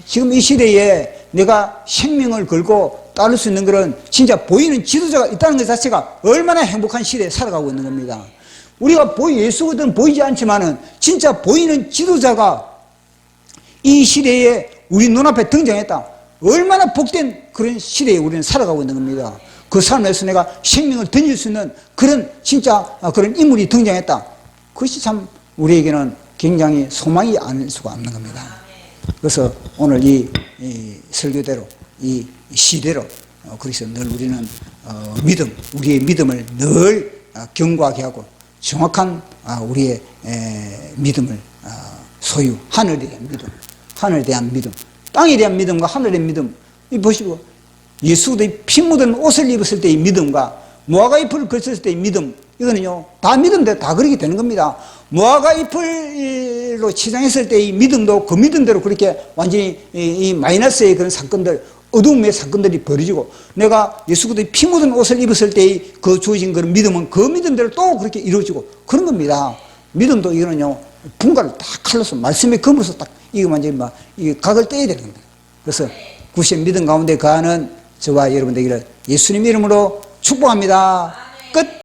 지금 이 시대에 내가 생명을 걸고 따를 수 있는 것은 진짜 보이는 지도자가 있다는 것 자체가 얼마나 행복한 시대에 살아가고 있는 겁니다. 우리가 예수거든 보이지 않지만은 진짜 보이는 지도자가 이 시대에 우리 눈앞에 등장했다. 얼마나 복된 그런 시대에 우리는 살아가고 있는 겁니다. 그 삶에서 내가 생명을 던질 수 있는 그런 진짜 그런 인물이 등장했다. 그것이 참 우리에게는 굉장히 소망이 아닐 수가 없는 겁니다. 그래서 오늘 이 설교대로 이 시대로 그래서 늘 우리는 우리의 믿음을 늘 견고하게 하고 정확한 우리의 믿음을 소유, 하늘에 대한 믿음, 땅에 대한 믿음과 하늘에 대한 믿음. 이 보시고 예수도 피 묻은 옷을 입었을 때의 믿음과 무화과 잎을 걸쳤을 때의 믿음, 이거는요 다 믿음대로 다 그렇게 되는 겁니다. 무화과 잎을로 치장했을 때의 믿음도 그 믿음대로 그렇게 완전히 이 마이너스의 그런 사건들, 어두움의 사건들이 벌어지고, 내가 예수 그리스도의 피 묻은 옷을 입었을 때의 그 주어진 그런 믿음은 그 믿음대로 또 그렇게 이루어지고 그런 겁니다. 믿음도 이거는요 분갈을 딱 칼로서 말씀의 검으로서 딱 이거 완전히 막 이 각을 떼야 되는 겁니다. 그래서 구시의 믿음 가운데 거하는 저와 여러분들에게 예수님 이름으로 축복합니다. 끝.